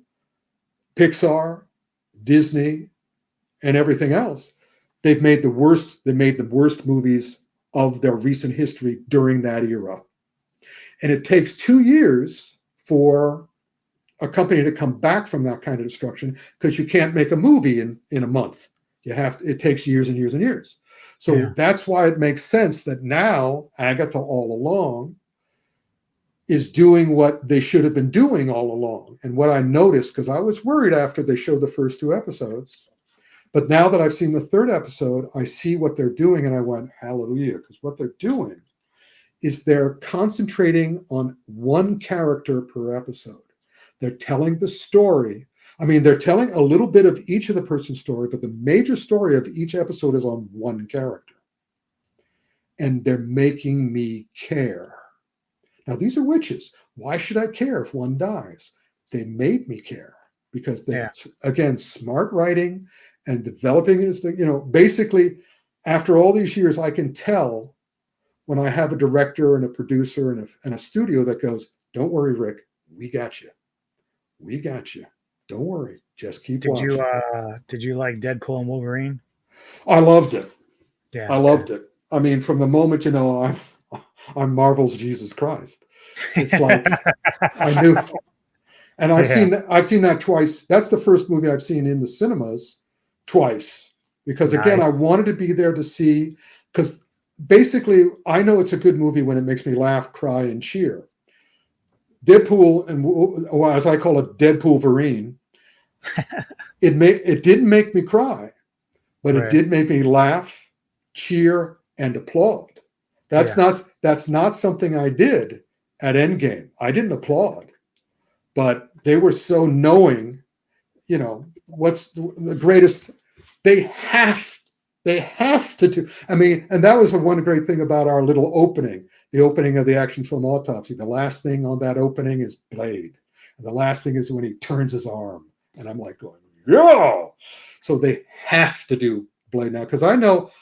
Pixar, Disney, and everything else, they made the worst movies of their recent history during that era. And it takes 2 years for a company to come back from that kind of destruction, because you can't make a movie in a month. It takes years and years and years. So that's why it makes sense that now Agatha All Along is doing what they should have been doing all along. And what I noticed, because I was worried after they showed the first 2 episodes, but now that I've seen the 3rd episode, I see what they're doing, and I went, hallelujah, because what they're doing is they're concentrating on one character per episode. They're telling the story. I mean, they're telling a little bit of each of the person's story, but the major story of each episode is on one character. And they're making me care. Now, these are witches. Why should I care if one dies? They made me care because again, smart writing and developing this thing, basically after all these years, I can tell when I have a director and a producer and a studio that goes, don't worry, Rick, we got you. We got you. Don't worry. Just keep watching. Did you like Deadpool and Wolverine? I loved it. Yeah, I loved it. I mean, from the moment, I'm Marvel's Jesus Christ. It's like I knew, and I've seen that twice. That's the first movie I've seen in the cinemas twice, because again, I wanted to be there to see, because basically I know it's a good movie when it makes me laugh, cry, and cheer. Deadpool, or as I call it, Deadpool-verine, it didn't make me cry, but it did make me laugh, cheer, and applaud. That's not something I did at Endgame. I didn't applaud, but they were so knowing, what's the greatest. They have to do. I mean, and that was the one great thing about our little opening. The opening of the action film Autopsy. The last thing on that opening is Blade. And the last thing is when he turns his arm. And I'm like going, yeah. So they have to do Blade now, because I know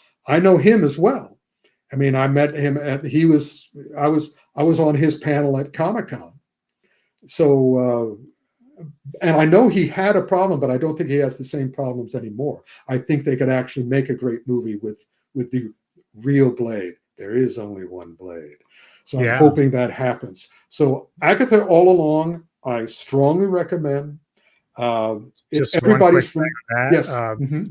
him as well. I mean, I met him I was on his panel at Comic-Con. So and I know he had a problem, but I don't think he has the same problems anymore. I think they could actually make a great movie with the real Blade. There is only one Blade. So I'm hoping that happens. So Agatha All Along, I strongly recommend. Just everybody's from yes.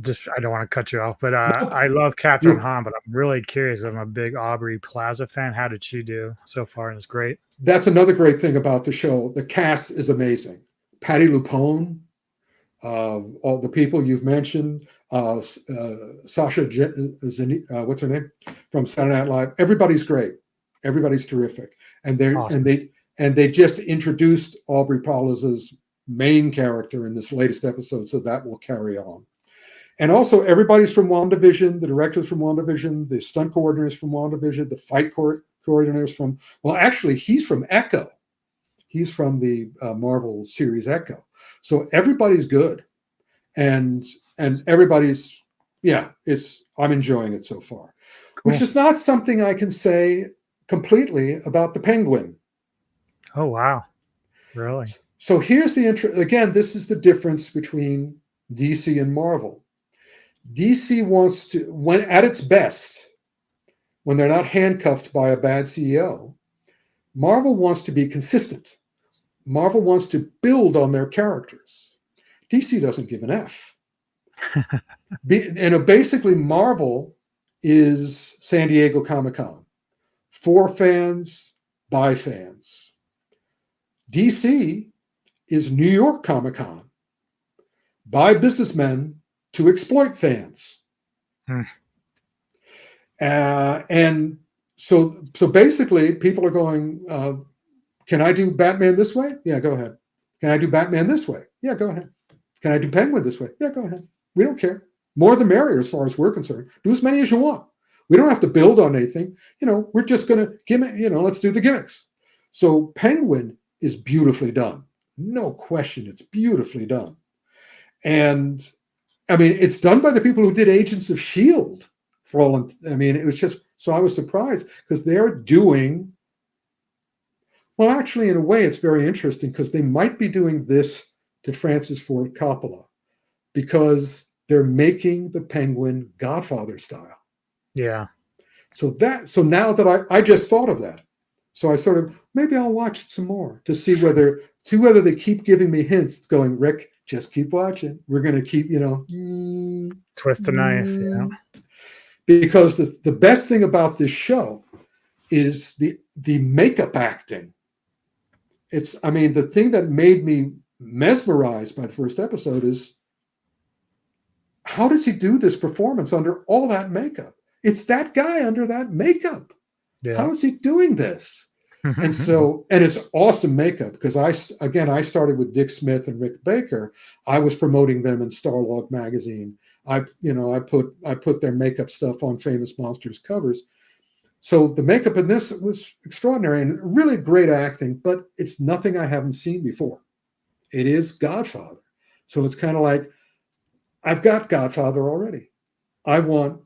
Just I don't want to cut you off, but I love Catherine Hahn, but I'm really curious. I'm a big Aubrey Plaza fan. How did she do so far? And it's great. That's another great thing about the show. The cast is amazing. Patti LuPone, all the people you've mentioned, Sasha, what's her name, from Saturday Night Live. Everybody's great. Everybody's terrific, and they just introduced Aubrey Plaza's main character in this latest episode, so that will carry on. And also, everybody's from WandaVision. The director's from WandaVision. The stunt coordinator's from WandaVision. The fight coordinator's from, well, actually, he's from Echo. He's from the Marvel series Echo. So everybody's good. And everybody's, I'm enjoying it so far. Cool. Which is not something I can say completely about the Penguin. Oh, wow. Really? So here's the again, this is the difference between DC and Marvel. DC wants to, when at its best, when they're not handcuffed by a bad CEO, Marvel wants to be consistent. Marvel wants to build on their characters. DC doesn't give an F. And basically, Marvel is San Diego Comic-Con. For fans, by fans. DC is New York Comic-Con. By businessmen to exploit fans. And so basically, people are going, can I do Batman this way? Yeah, go ahead. Can I do Batman this way? Yeah, go ahead. Can I do Penguin this way? Yeah, go ahead. We don't care. More the merrier as far as we're concerned. Do as many as you want. We don't have to build on anything. We're just going to gimmick, let's do the gimmicks. So Penguin is beautifully done. No question, it's beautifully done. And I mean, it's done by the people who did Agents of S.H.I.E.L.D. It was just, so I was surprised because they're doing, well, actually, in a way, it's very interesting because they might be doing this to Francis Ford Coppola because they're making the Penguin Godfather style. Yeah. So now that I just thought of that. So I sort of, maybe I'll watch it some more to see whether they keep giving me hints going, Rick, just keep watching. We're going to keep, twist the knife. Yeah. Because the best thing about this show is the makeup acting. The thing that made me mesmerized by the first episode is how does he do this performance under all that makeup? It's that guy under that makeup. Yeah. How is he doing this? And it's awesome makeup because I started with Dick Smith and Rick Baker. I was promoting them in Starlog magazine. I put their makeup stuff on Famous Monsters covers. So the makeup in this was extraordinary and really great acting, but it's nothing I haven't seen before. It is Godfather. So it's kind of like, I've got Godfather already. I want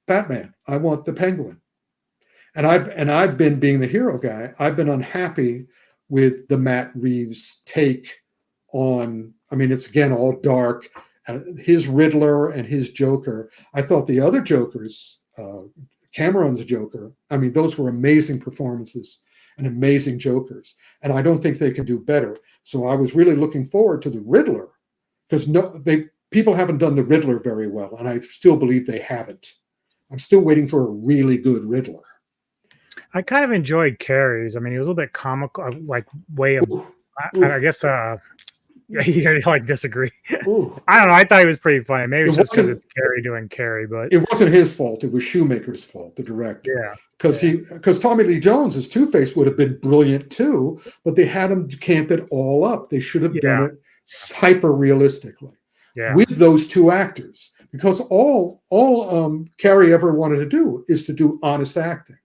Batman. I want the Penguin. And I've been, being the hero guy, I've been unhappy with the Matt Reeves take on, it's again all dark, his Riddler and his Joker. I thought the other Jokers, Cameron's Joker, those were amazing performances and amazing Jokers. And I don't think they can do better. So I was really looking forward to the Riddler because people haven't done the Riddler very well. And I still believe they haven't. I'm still waiting for a really good Riddler. I kind of enjoyed Carrie's. He was a little bit comical, like way of, I guess, you like disagree. Ooh. I don't know. I thought he was pretty funny. Maybe it's just because it's Carrie doing Carrie, but it wasn't his fault. It was Shoemaker's fault, the director. Yeah. Because Tommy Lee Jones as Two-Face would have been brilliant too, but they had him camp it all up. They should have done it hyper realistically with those two actors. Because all Carrie ever wanted to do is to do honest acting.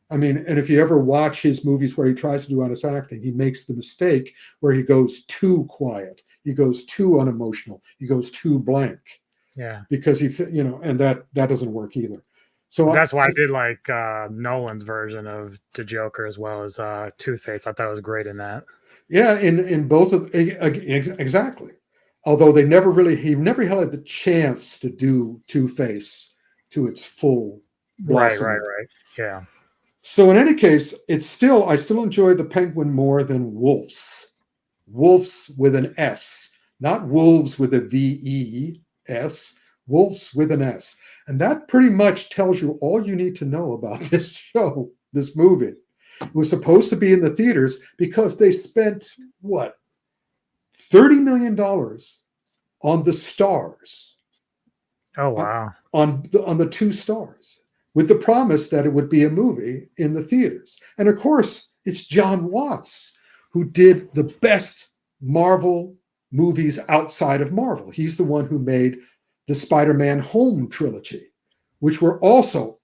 And if you ever watch his movies where he tries to do honest acting, he makes the mistake where he goes too quiet. He goes too unemotional. He goes too blank. Yeah. Because and that doesn't work either. So that's why I did like Nolan's version of the Joker as well as Two-Face. I thought it was great in that. Yeah, in both of exactly. Although he never had the chance to do Two-Face to its full blossom. Right. Yeah. So in any case, I still enjoy the Penguin more than Wolves. Wolves with an S, not wolves with a V-E-S, wolves with an S. And that pretty much tells you all you need to know about this show, this movie. It was supposed to be in the theaters because they spent, $30 million on the stars. Oh, wow. On the two stars, with the promise that it would be a movie in the theaters. And of course, it's John Watts who did the best Marvel movies outside of Marvel. He's the one who made the Spider-Man Home trilogy, which were also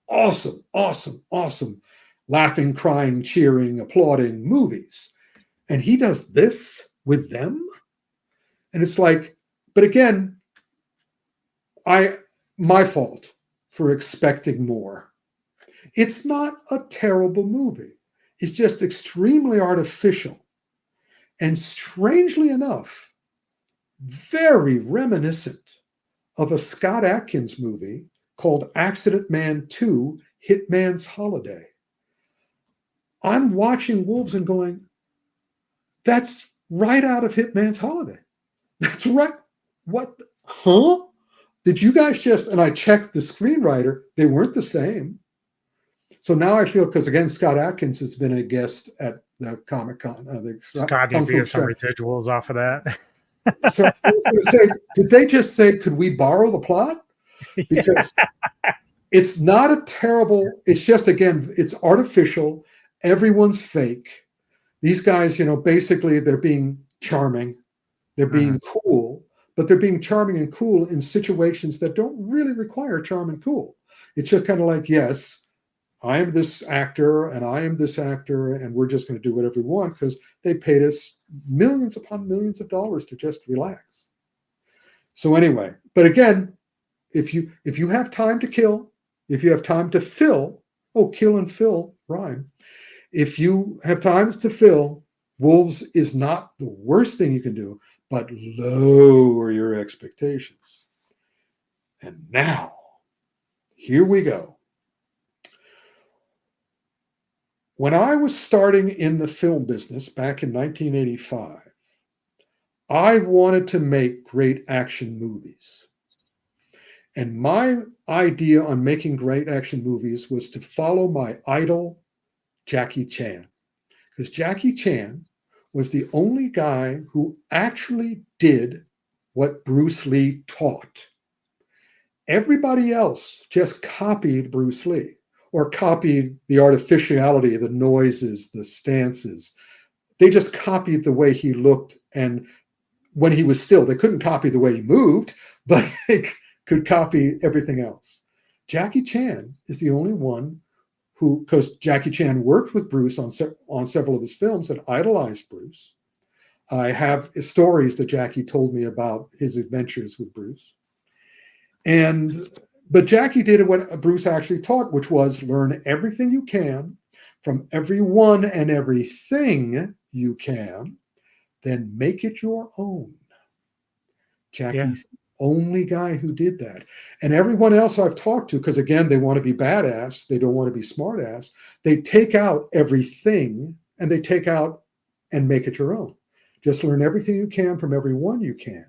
awesome, awesome, awesome, laughing, crying, cheering, applauding movies. And he does this with them. And it's like, but again, my fault for expecting more. It's not a terrible movie. It's just extremely artificial. And strangely enough, very reminiscent of a Scott Adkins movie called Accident Man 2, Hitman's Holiday. I'm watching Wolves and going, that's right out of Hitman's Holiday. That's right. What? Huh? Did you guys just, and I checked the screenwriter, they weren't the same. So now I feel, because again, Scott Adkins has been a guest at the Comic-Con. Scott needs to get some residuals off of that. So I was going to say, did they just say, could we borrow the plot? Because it's not a terrible, it's just, again, it's artificial. Everyone's fake. These guys, basically they're being charming. They're being cool, but they're being charming and cool in situations that don't really require charm and cool. It's just kind of like, yes, I am this actor and I am this actor, and we're just going to do whatever we want because they paid us millions upon millions of dollars to just relax. So anyway, but again, if you have time to kill, if you have time to fill, kill and fill rhyme. If you have time to fill, Wolves is not the worst thing you can do, but lower your expectations. And now, here we go. When I was starting in the film business back in 1985, I wanted to make great action movies. And my idea on making great action movies was to follow my idol, Jackie Chan. Because Jackie Chan was the only guy who actually did what Bruce Lee taught. Everybody else just copied Bruce Lee or copied the artificiality, the noises, the stances. They just copied the way he looked. And when he was still, they couldn't copy the way he moved, but they could copy everything else. Jackie Chan is the only one who, because Jackie Chan worked with Bruce on several of his films and idolized Bruce. I have stories that Jackie told me about his adventures with Bruce. But Jackie did what Bruce actually taught, which was learn everything you can from everyone and everything you can, then make it your own. Jackie's the only guy who did that. And everyone else I've talked to, because again, they want to be badass, they don't want to be smartass, they take out everything and they take out and make it your own. Just learn everything you can from everyone you can.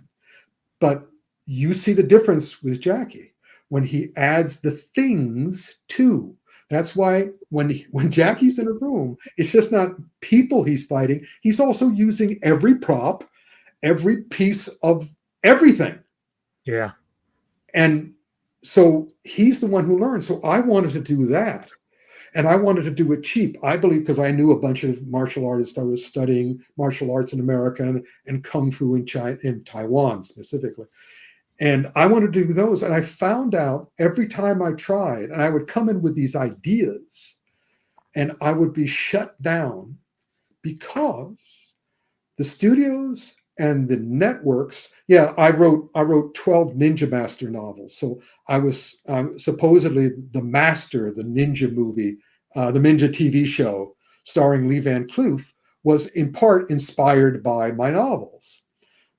But you see the difference with Jackie when he adds the things too. That's why when Jackie's in a room, it's just not people he's fighting. He's also using every prop, every piece of everything. Yeah. And so he's the one who learned. So I wanted to do that. And I wanted to do it cheap. I believe because I knew a bunch of martial artists. I was studying martial arts in America and Kung Fu in China, in Taiwan specifically. And I wanted to do those. And I found out every time I tried, and I would come in with these ideas, and I would be shut down because the studios and the networks. Yeah, I wrote 12 Ninja Master novels. So I was supposedly the master, the ninja movie, the Ninja TV show starring Lee Van Cleef was in part inspired by my novels.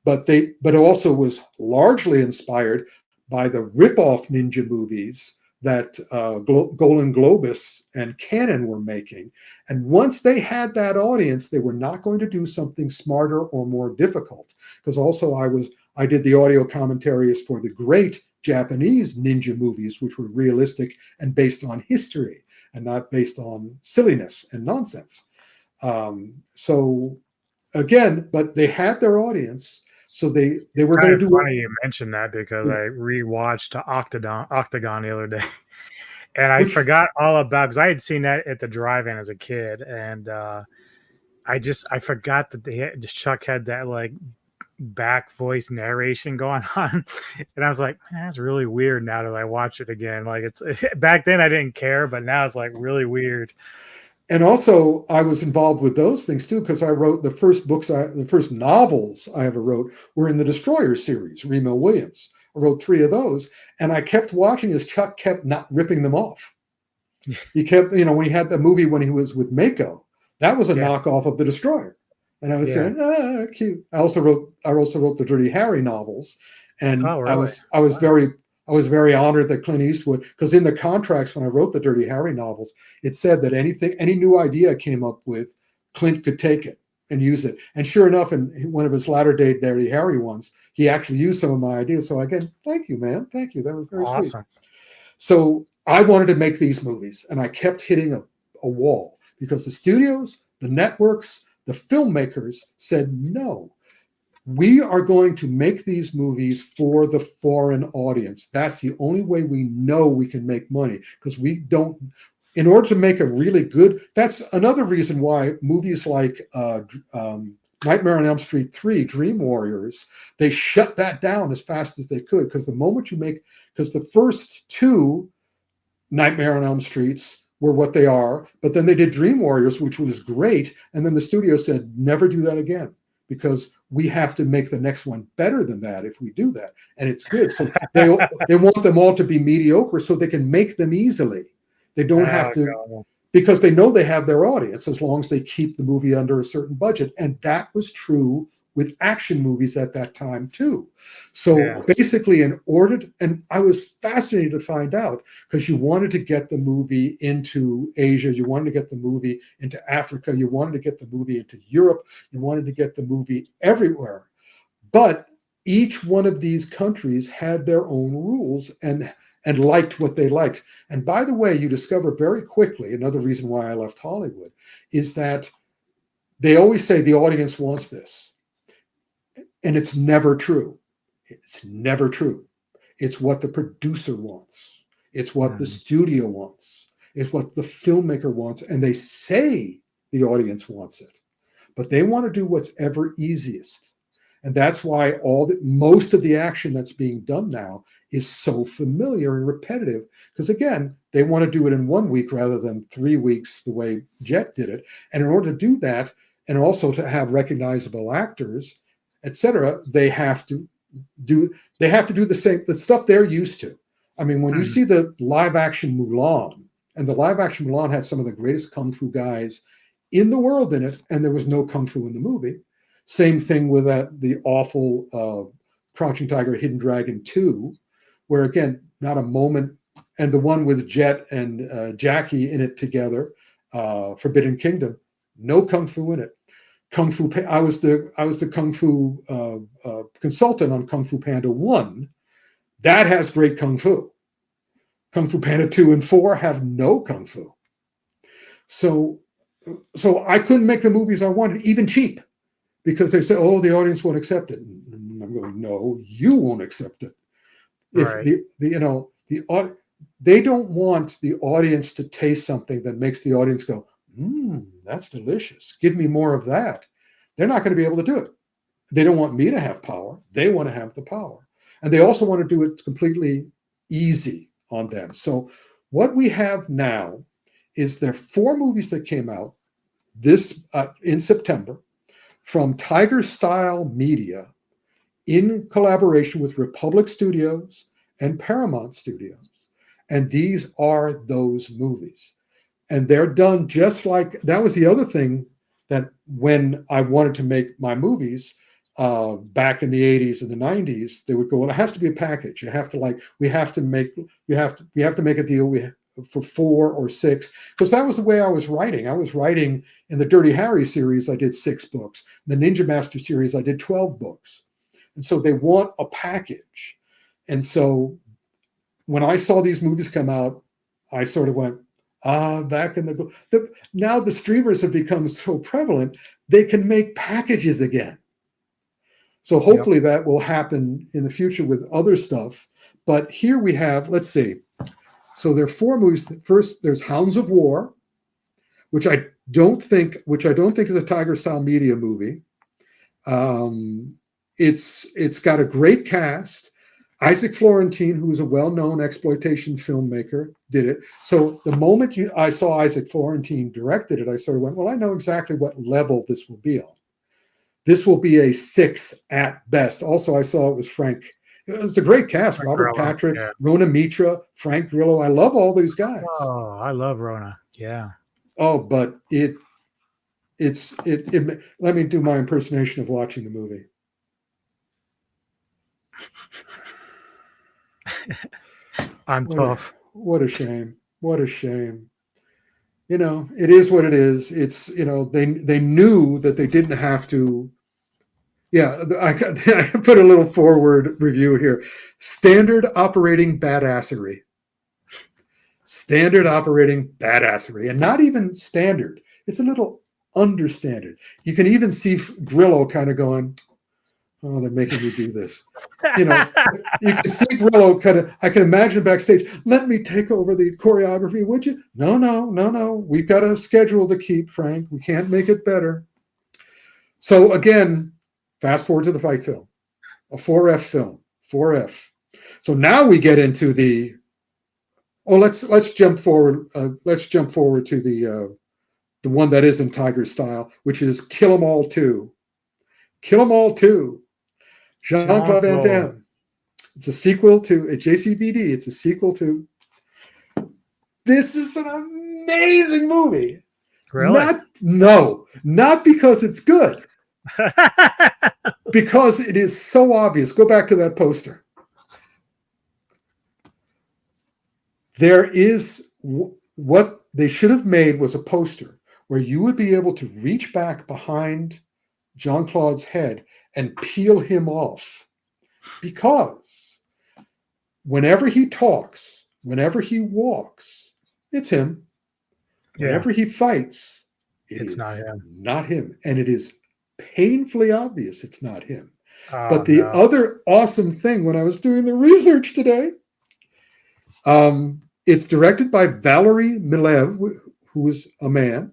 But it also was largely inspired by the rip-off ninja movies that Golan Globus and Canon were making. And once they had that audience, they were not going to do something smarter or more difficult. Because also I did the audio commentaries for the great Japanese ninja movies, which were realistic and based on history and not based on silliness and nonsense. So again, but they had their audience. So they were going to do. Funny you mentioned that because I rewatched Octagon the other day, and I forgot all about because I had seen that at the drive-in as a kid, and I forgot that Chuck had that like back voice narration going on, and I was like, man, that's really weird now that I watch it again. Like it's back then I didn't care, but now it's like really weird. And also, I was involved with those things too because I wrote the first novels I ever wrote were in the Destroyer series, Remo Williams. I wrote 3 of those, and I kept watching as Chuck kept not ripping them off. He kept, when he had the movie when he was with Mako, that was a Yeah. knockoff of the Destroyer, and I was Yeah. saying, cute. I also wrote the Dirty Harry novels, and Oh, really? I was Wow. very honored that Clint Eastwood, because in the contracts when I wrote the Dirty Harry novels, it said that any new idea I came up with, Clint could take it and use it. And sure enough, in one of his latter day Dirty Harry ones, he actually used some of my ideas. So again, thank you, man. Thank you. That was very sweet. Awesome. So I wanted to make these movies, and I kept hitting a wall because the studios, the networks, the filmmakers said, no, we are going to make these movies for the foreign audience. That's the only way we know we can make money, because we don't, in order to make a really good, that's another reason why movies like Nightmare on Elm Street 3, Dream Warriors, they shut that down as fast as they could, because the moment you make, because the first 2 Nightmare on Elm Streets were what they are, but then they did Dream Warriors, which was great, and then the studio said, never do that again, because we have to make the next one better than that if we do that, and it's good. So they want them all to be mediocre so they can make them easily. They don't have to, God. because they know they have their audience as long as they keep the movie under a certain budget, and that was true with action movies at that time too. So basically, and I was fascinated to find out, because you wanted to get the movie into Asia, you wanted to get the movie into Africa, you wanted to get the movie into Europe, you wanted to get the movie everywhere. But each one of these countries had their own rules and liked what they liked. And by the way, you discover very quickly, another reason why I left Hollywood, is that they always say the audience wants this. And it's never true. It's never true. It's what the producer wants. It's what the studio wants. It's what the filmmaker wants. And they say the audience wants it, but they want to do what's ever easiest. And that's why most of the action that's being done now is so familiar and repetitive. Because again, they want to do it in 1 week rather than 3 weeks, the way Jet did it. And in order to do that, and also to have recognizable actors, etc., they have to do the stuff they're used to. I mean, when you see the live action Mulan, and the live action Mulan had some of the greatest kung fu guys in the world in it, and there was no kung fu in the movie. Same thing with the awful Crouching Tiger, Hidden Dragon 2, where again, not a moment, and the one with Jet and Jackie in it together, Forbidden Kingdom, no kung fu in it. Kung Fu. I was the Kung Fu consultant on Kung Fu Panda 1. That has great Kung Fu. Kung Fu Panda 2 and 4 have no Kung Fu. So I couldn't make the movies I wanted, even cheap, because they say, oh, the audience won't accept it. And I'm going, no, you won't accept it. Right. If they don't want the audience to taste something that makes the audience go, that's delicious. Give me more of that. They're not going to be able to do it. They don't want me to have power. They want to have the power. And they also want to do it completely easy on them. So what we have now is there are 4 movies that came out in September from Tiger Style Media in collaboration with Republic Studios and Paramount Studios. And these are those movies. And they're done just like, that was the other thing, that when I wanted to make my movies back in the 80s and the 90s, they would go, well, it has to be a package. You have to we have to make a deal for 4 or 6, because that was the way I was writing. I was writing in the Dirty Harry series, I did 6 books. In the Ninja Master series, I did 12 books. And so they want a package. And so when I saw these movies come out, I sort of went, back in now the streamers have become so prevalent, they can make packages again. So hopefully that will happen in the future with other stuff. But here we have, let's see. So there are 4 movies. First, there's Hounds of War, which I which I don't think is a Tiger Style Media movie. It's got a great cast. Isaac Florentine, who is a well-known exploitation filmmaker, did it. So the moment I saw Isaac Florentine directed it, I sort of went, well, I know exactly what level this will be on. This will be a 6 at best. Also, I saw it was Frank. It was a great cast. Robert Grillo, Patrick, yeah. Rona Mitra, Frank Grillo. I love all these guys. Oh, I love Rona. Yeah. Oh, but it let me do my impersonation of watching the movie. I'm tough. What a shame. What a shame. You know, it is what it is. It's, you know, they knew that they didn't have to. Yeah, I put a little forward review here. Standard operating badassery. Standard operating badassery. And not even standard. It's a little understandard. You can even see Grillo kind of going, oh, they're making me do this. You know, you can see Grillo kind of, I can imagine backstage, let me take over the choreography, would you? No. We've got a schedule to keep, Frank. We can't make it better. So again, fast forward to the fight film, a 4F film, 4F. So now we get into the, let's jump forward. Let's jump forward to the one that is in Tiger Style, which is Kill 'Em All 2. Kill 'Em All 2. Jean-Claude Van Damme. It's a sequel to a JCVD. It's a sequel to. This is an amazing movie. Really? Not because it's good. Because it is so obvious. Go back to that poster. There is what they should have made was a poster where you would be able to reach back behind Jean-Claude's head and peel him off, because whenever he talks, whenever he walks, it's him. Yeah. Whenever he fights, it's not him. Not him. And it is painfully obvious it's not him. Oh, but the other awesome thing when I was doing the research today, it's directed by Valery Milev, who is a man.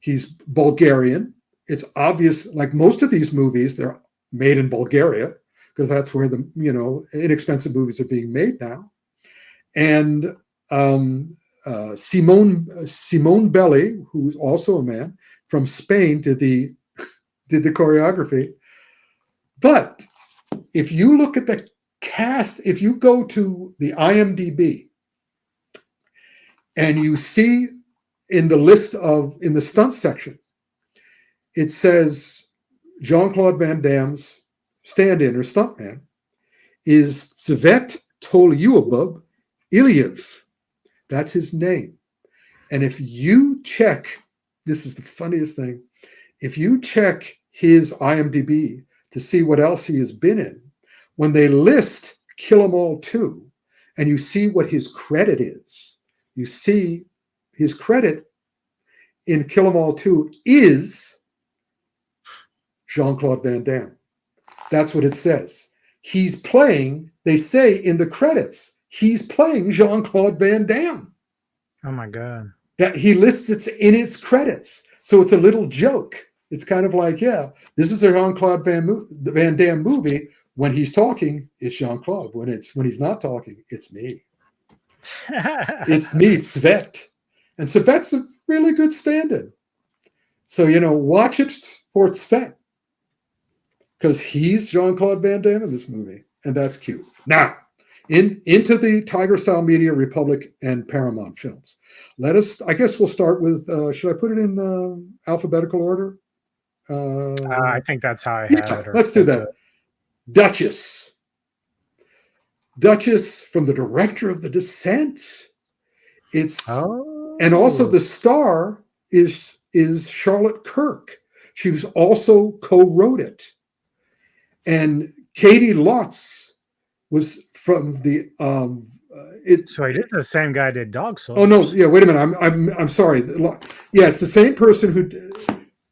He's Bulgarian. It's obvious, like most of these movies, they're made in Bulgaria because that's where the, you know, inexpensive movies are being made now. And Simone Belli, who's also a man from Spain, did the choreography. But if you look at the cast, if you go to the IMDb and you see in the list in the stunt section, it says Jean-Claude Van Damme's stand-in or stuntman is Svet Toliubov Ilyev. That's his name. And if you check, this is the funniest thing, if you check his IMDb to see what else he has been in, when they list Kill 'Em All 2, and you see what his credit is, you see his credit in Kill 'Em All 2 is Jean-Claude Van Damme. That's what it says. He's playing, they say in the credits, he's playing Jean-Claude Van Damme. Oh my God. That he lists it in his credits. So it's a little joke. It's kind of like, yeah, this is a Jean-Claude Van Damme movie. When he's talking, it's Jean-Claude. When he's not talking, it's me. It's me, it's Svet. And Svet's a really good stand-in. So, you know, watch it for Svet, because he's Jean-Claude Van Damme in this movie, and that's cute. Now, into the Tiger Style Media, Republic, and Paramount films. I guess we'll start with, should I put it in alphabetical order? I think that's how I have it. Let's do that. Duchess. Duchess, from the director of The Descent. And also the star is Charlotte Kirk. She was also co-wrote it. And Katie Lotz was from the So it is the same guy that did Dog Souls. Oh no, yeah, wait a minute. I'm sorry. Yeah, it's the same person who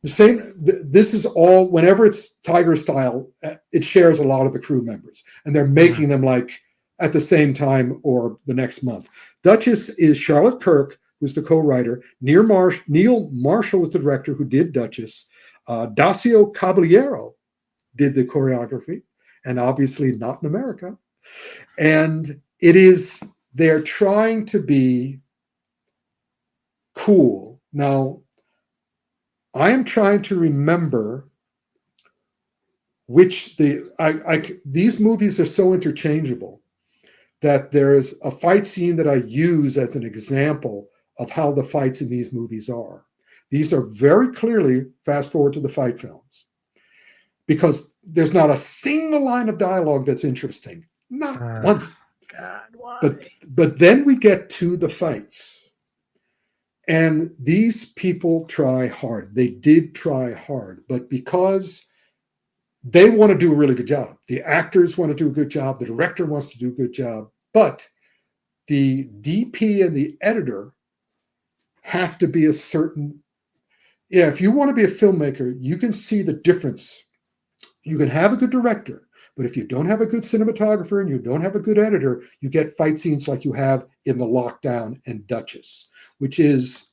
this is all, whenever it's Tiger Style, it shares a lot of the crew members, and they're making them like at the same time or the next month. Duchess is Charlotte Kirk, who's the co-writer. Neil Marshall was the director who did Duchess. Dacio Caballero did the choreography, and obviously not in America. And they're trying to be cool. Now, I am trying to remember these movies are so interchangeable that there's a fight scene that I use as an example of how the fights in these movies are. These are very clearly fast forward to the fight films, because there's not a single line of dialogue that's interesting. Not one. God, why? But then we get to the fights. And these people try hard. They did try hard, but because they want to do a really good job. The actors want to do a good job. The director wants to do a good job. But the DP and the editor have to be a certain... Yeah, if you want to be a filmmaker, you can see the difference. You can have a good director, but if you don't have a good cinematographer and you don't have a good editor, you get fight scenes like you have in The Lockdown and Duchess, which is...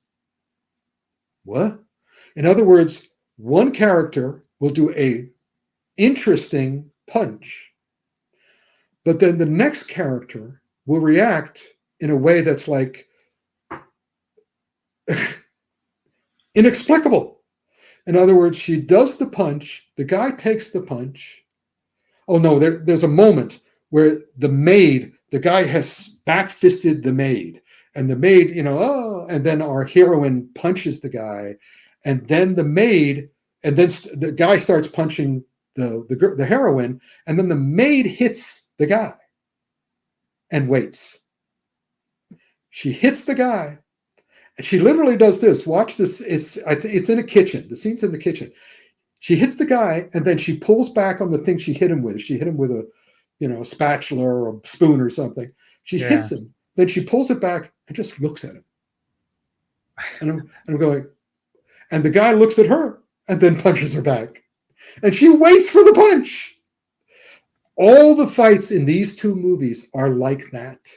What? In other words, one character will do a interesting punch, but then the next character will react in a way that's like inexplicable. In other words, she does the punch, the guy takes the punch. Oh no, there's a moment where the guy has back-fisted the maid, and the maid, and then our heroine punches the guy, and then the guy starts punching the heroine, and then the maid hits the guy and waits. She hits the guy, and she literally does this. Watch this. It's in a kitchen. The scene's in the kitchen. She hits the guy, and then she pulls back on the thing she hit him with. She hit him with a spatula or a spoon or something. She hits him. Then she pulls it back and just looks at him. And I'm going, and the guy looks at her and then punches her back. And she waits for the punch. All the fights in these two movies are like that.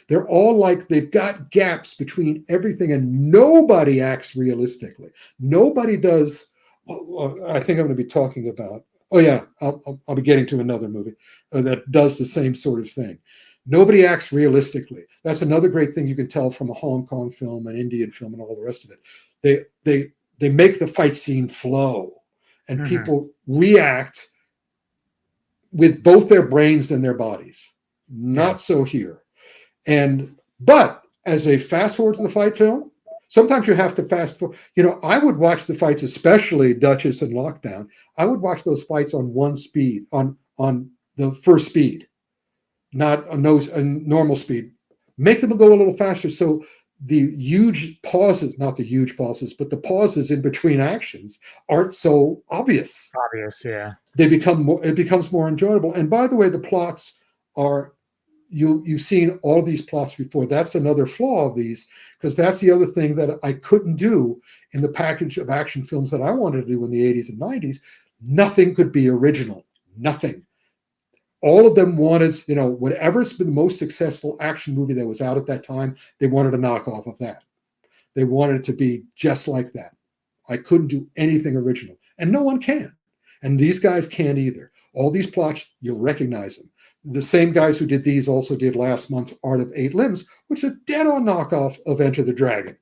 They're all like, they've got gaps between everything, and nobody acts realistically. Nobody does. I think I'm going to be talking about, I'll be getting to another movie that does the same sort of thing. Nobody acts realistically. That's another great thing you can tell from a Hong Kong film, an Indian film, and all the rest of it. They make the fight scene flow, and people react with both their brains and their bodies. Not so here. But as a fast forward to the fight film, sometimes you have to fast forward. I would watch the fights, especially Duchess and Lockdown. I would watch those fights on one speed, on the first speed, not a normal speed. Make them go a little faster, so the huge pauses, not the huge pauses, but the pauses in between actions aren't so obvious. Yeah. It becomes more enjoyable. And by the way, the plots are... You've seen all these plots before. That's another flaw of these, because that's the other thing that I couldn't do in the package of action films that I wanted to do in the 80s and 90s. Nothing could be original. Nothing. All of them wanted, whatever's been the most successful action movie that was out at that time, they wanted to knock off of that. They wanted it to be just like that. I couldn't do anything original, and no one can. And these guys can't either. All these plots, you'll recognize them. The same guys who did these also did last month's Art of Eight Limbs, which is a dead-on knockoff of Enter the Dragon.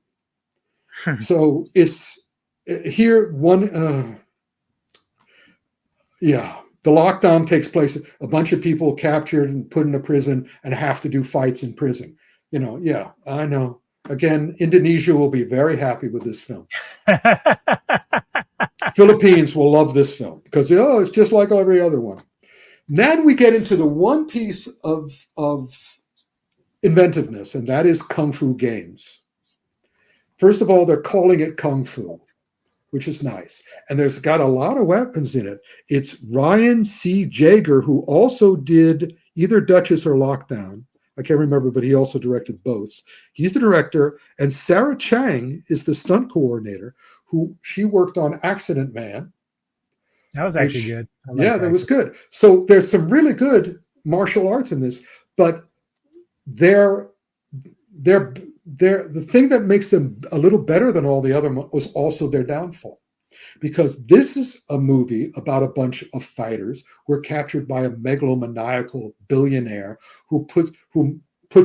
So it's here the Lockdown takes place. A bunch of people captured and put in a prison and have to do fights in prison. I know. Again, Indonesia will be very happy with this film. Philippines will love this film because, it's just like every other one. Then we get into the one piece of inventiveness, and that is Kung Fu games. First of all, they're calling it Kung Fu, which is nice. And there's got a lot of weapons in it. It's Ryan C. Jaeger, who also did either Duchess or Lockdown. I can't remember, but he also directed both. He's the director, and Sarah Chang is the stunt coordinator, she worked on Accident Man. That was actually good. That was good. So there's some really good martial arts in this, but they're the thing that makes them a little better than all the other was also their downfall, because this is a movie about a bunch of fighters who are captured by a megalomaniacal billionaire who puts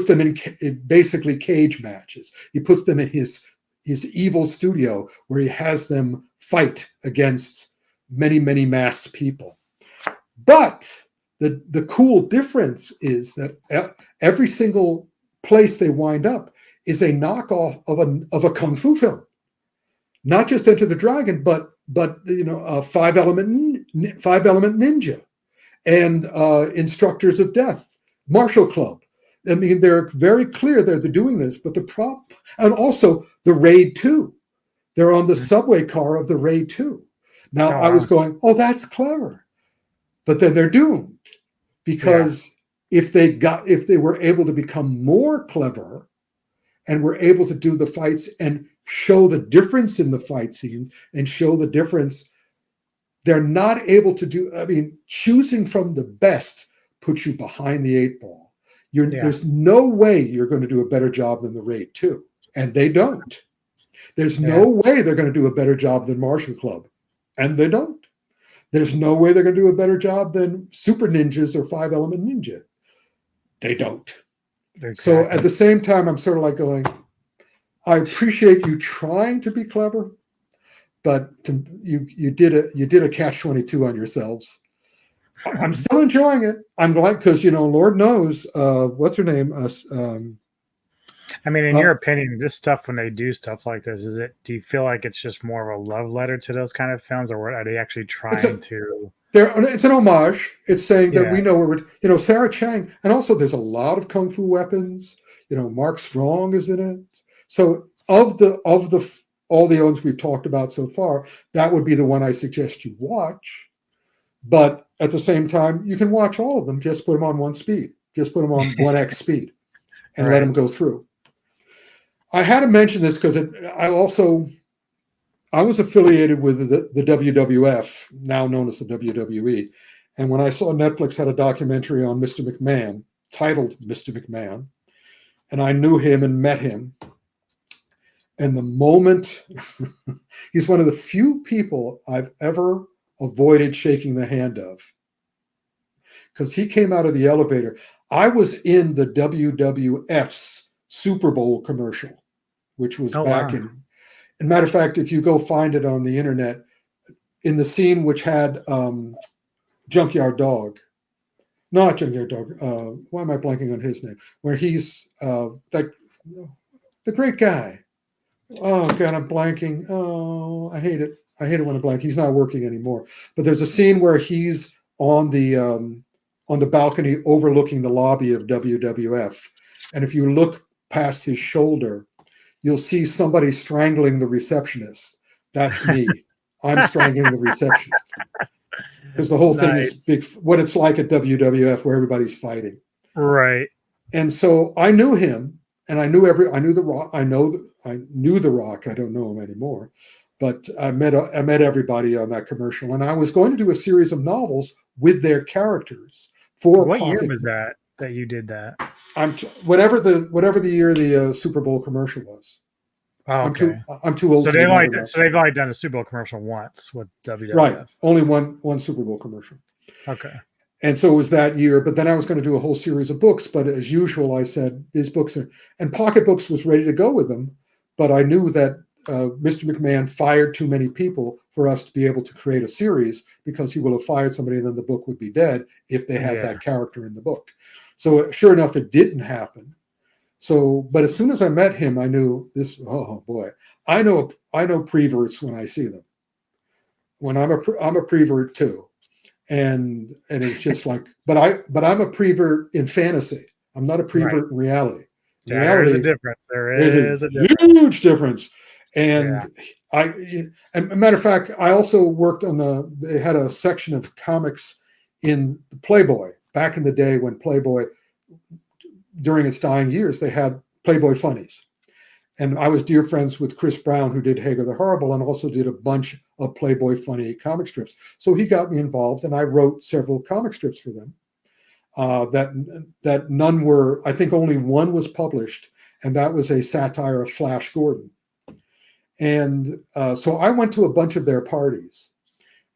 them in basically cage matches. He puts them in his evil studio where he has them fight against many, many masked people. But the cool difference is that every single place they wind up is a knockoff of a kung fu film. Not just Enter the Dragon, but Five Element Ninja and Instructors of Death, Martial Club. I mean, they're very clear that they're doing this, but the problem, and also the Raid 2. They're on the subway car of the Raid 2. Now, I was going, oh, that's clever. But then they're doomed, because if they were able to become more clever and were able to do the fights and show the difference in the fight scenes and show the difference, they're not able to do. I mean, choosing from the best puts you behind the 8 ball. There's no way you're going to do a better job than the Raid 2, and they don't. There's no way they're going to do a better job than Martial Club, and they don't. There's no way they're going to do a better job than Super Ninjas or Five Element Ninja. They don't. Exactly. So at the same time, I'm sort of like going, I appreciate you trying to be clever, but you did a catch-22 on yourselves. I'm still enjoying it. I'm glad, because Lord knows, what's her name? I mean, in your opinion, this stuff, when they do stuff like this, do you feel like it's just more of a love letter to those kind of films, or are they actually trying to? It's an homage. It's saying that we know where Sarah Chang, and also there's a lot of kung fu weapons. Mark Strong is in it. So of all the ones we've talked about so far, that would be the one I suggest you watch. But at the same time, you can watch all of them. Just put them on one speed. Just put them on 1x speed, and let them go through. I had to mention this because I was affiliated with the WWF, now known as the WWE. And when I saw Netflix had a documentary on Mr. McMahon, titled Mr. McMahon, and I knew him and met him, and the moment, he's one of the few people I've ever avoided shaking the hand of, because he came out of the elevator. I was in the WWF's Super Bowl commercial, which was back in. As a matter of fact, if you go find it on the internet, in the scene which had Junkyard Dog, not Junkyard Dog. Why am I blanking on his name? Where he's the great guy. Oh God, I'm blanking. Oh, I hate it. I hate it when I blank. He's not working anymore. But there's a scene where he's on the balcony overlooking the lobby of WWF, and if you look past his shoulder, you'll see somebody strangling the receptionist. That's me. I'm strangling the receptionist, because the whole thing is big. What it's like at WWF, where everybody's fighting, right? And so I knew him, and I knew the Rock. I knew the Rock. I don't know him anymore, but I met everybody on that commercial, and I was going to do a series of novels with their characters. What year was that you did that? Whatever the year the Super Bowl commercial was. Oh, okay. I'm too old. So they've only done a Super Bowl commercial once with WWF. Right. Only one Super Bowl commercial. Okay. And so it was that year. But then I was going to do a whole series of books. But as usual, I said these books and Pocket Books was ready to go with them. But I knew that Mr. McMahon fired too many people for us to be able to create a series, because he will have fired somebody and then the book would be dead if they had that character in the book. So sure enough, it didn't happen. So, but as soon as I met him, I knew this. Oh boy, I know preverts when I see them. When I'm a prevert too, and it's just like, but I'm a prevert in fantasy. I'm not a prevert in reality. Yeah, there's a difference. There is a huge difference. And a matter of fact, I also worked on they had a section of comics in the Playboy back in the day when Playboy, during its dying years, they had Playboy Funnies. And I was dear friends with Chris Brown, who did Hagar the Horrible and also did a bunch of Playboy Funny comic strips. So he got me involved, and I wrote several comic strips for them. That none were, I think only one was published, and that was a satire of Flash Gordon. And so I went to a bunch of their parties,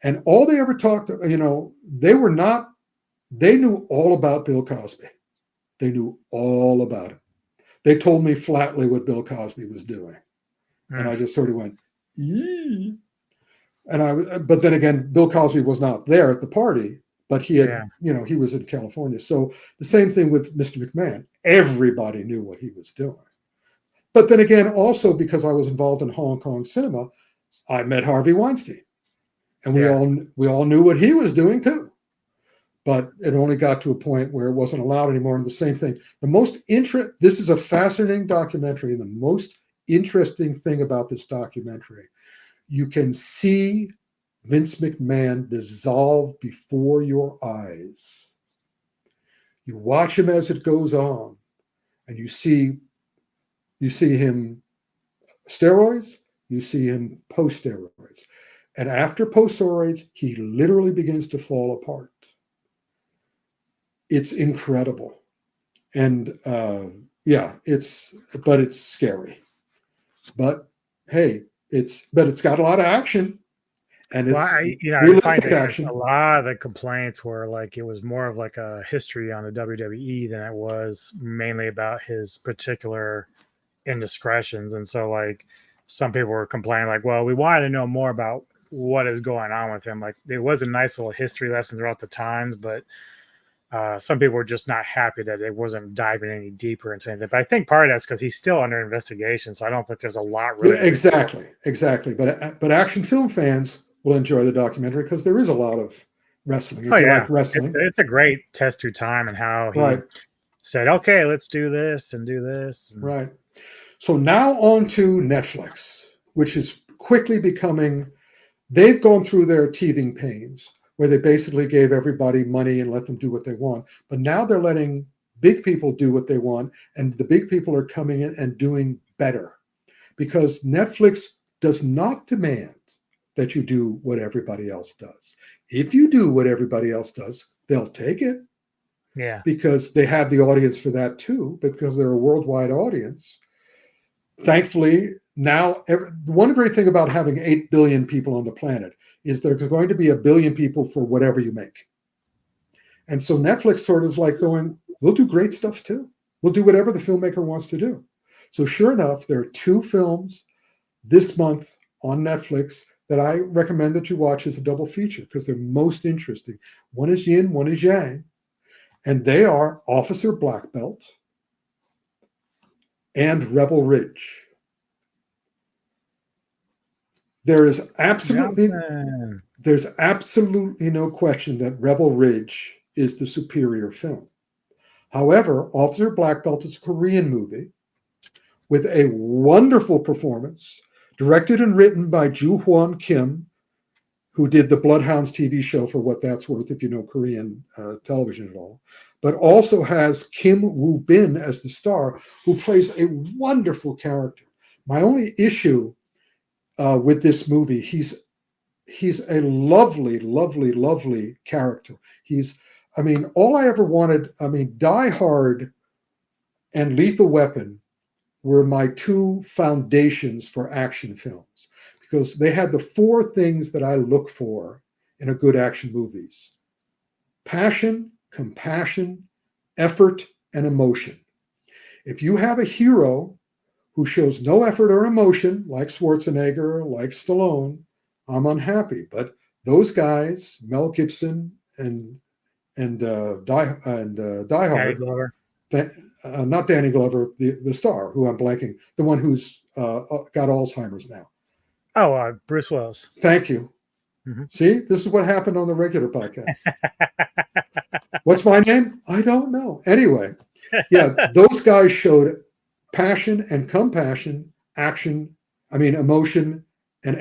and all they ever talked, they knew all about Bill Cosby. They knew all about it. They told me flatly what Bill Cosby was doing. And I just sort of went, yee. But then again, Bill Cosby was not there at the party, but he had, he was in California. So the same thing with Mr. McMahon. Everybody knew what he was doing. But then again, also because I was involved in Hong Kong cinema, I met Harvey Weinstein, and we all knew what he was doing too. But it only got to a point where it wasn't allowed anymore. And the same thing. This is a fascinating documentary, and the most interesting thing about this documentary, you can see Vince McMahon dissolve before your eyes. You watch him as it goes on, and you see him steroids, you see him post steroids. And after post steroids, he literally begins to fall apart. It's incredible. And it's scary. But hey, it's got a lot of action. And it's realistic action. A lot of the complaints were like it was more of like a history on the WWE than it was mainly about his particular indiscretions. And so like some people were complaining like, well, we wanted to know more about what is going on with him. Like it was a nice little history lesson throughout the times, but some people were just not happy that it wasn't diving any deeper into anything. But I think part of that's because he's still under investigation, so I don't think there's a lot really. Yeah, exactly. But action film fans will enjoy the documentary because there is a lot of wrestling. Like wrestling. It's a great test through time and how he said, "Okay, let's do this and do this." Right. So now on to Netflix, which is quickly becoming. They've gone through their teething pains, where they basically gave everybody money and let them do what they want. But now they're letting big people do what they want, and the big people are coming in and doing better, because Netflix does not demand that you do what everybody else does. If you do what everybody else does, they'll take it. Yeah. Because they have the audience for that too, because they're a worldwide audience. Thankfully, now, one great thing about having 8 billion people on the planet is there's going to be 1 billion people for whatever you make. And so Netflix sort of like going, we'll do great stuff too. We'll do whatever the filmmaker wants to do. So sure enough, there are 2 films this month on Netflix that I recommend that you watch as a double feature because they're most interesting. One is Yin, one is Yang, and they are Officer Black Belt and Rebel Ridge. There's absolutely no question that Rebel Ridge is the superior film. However, Officer Black Belt is a Korean movie with a wonderful performance, directed and written by Joo-Hwan Kim, who did the Bloodhounds TV show for what that's worth, if you know Korean television at all, but also has Kim Woo-bin as the star, who plays a wonderful character. My only issue with this movie, he's a lovely, lovely, lovely character. All I ever wanted, Die Hard and Lethal Weapon were my 2 foundations for action films, because they had the 4 things that I look for in a good action movies: passion, compassion, effort, and emotion. If you have a hero who shows no effort or emotion, like Schwarzenegger, like Stallone, I'm unhappy. But those guys, Mel Gibson and Die Hard, Danny Glover. Not Danny Glover, the star, who I'm blanking, the one who's got Alzheimer's now. Oh, Bruce Willis. Thank you. Mm-hmm. See, this is what happened on the regular podcast. What's my name? I don't know. Anyway, yeah, those guys showed passion and compassion, emotion and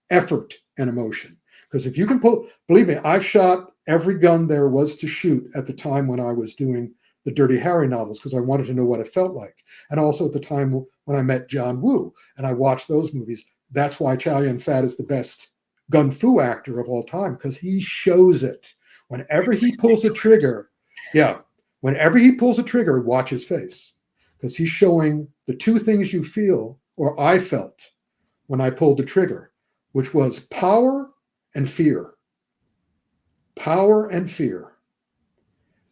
effort and emotion. Because if you can believe me, I've shot every gun there was to shoot at the time when I was doing the Dirty Harry novels, because I wanted to know what it felt like. And also at the time when I met John Woo and I watched those movies. That's why Chow Yun-fat is the best gun fu actor of all time, because he shows it. Whenever he pulls a trigger, watch his face. because he's showing the two things you feel, or I felt, when I pulled the trigger, which was power and fear. Power and fear.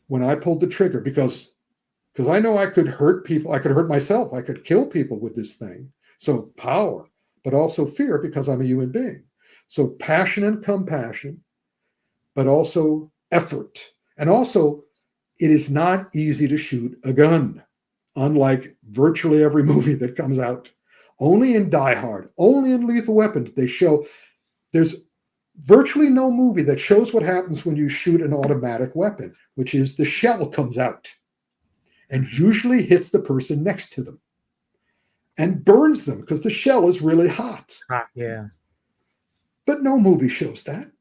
When I pulled the trigger, because I know I could hurt people, I could hurt myself, I could kill people with this thing. So power, but also fear, because I'm a human being. So passion and compassion, but also effort. And also, it is not easy to shoot a gun, unlike virtually every movie that comes out. Only in Die Hard, only in Lethal Weapon, they show, there's virtually no movie that shows what happens when you shoot an automatic weapon, which is the shell comes out and usually hits the person next to them and burns them because the shell is really hot. Yeah. But no movie shows that.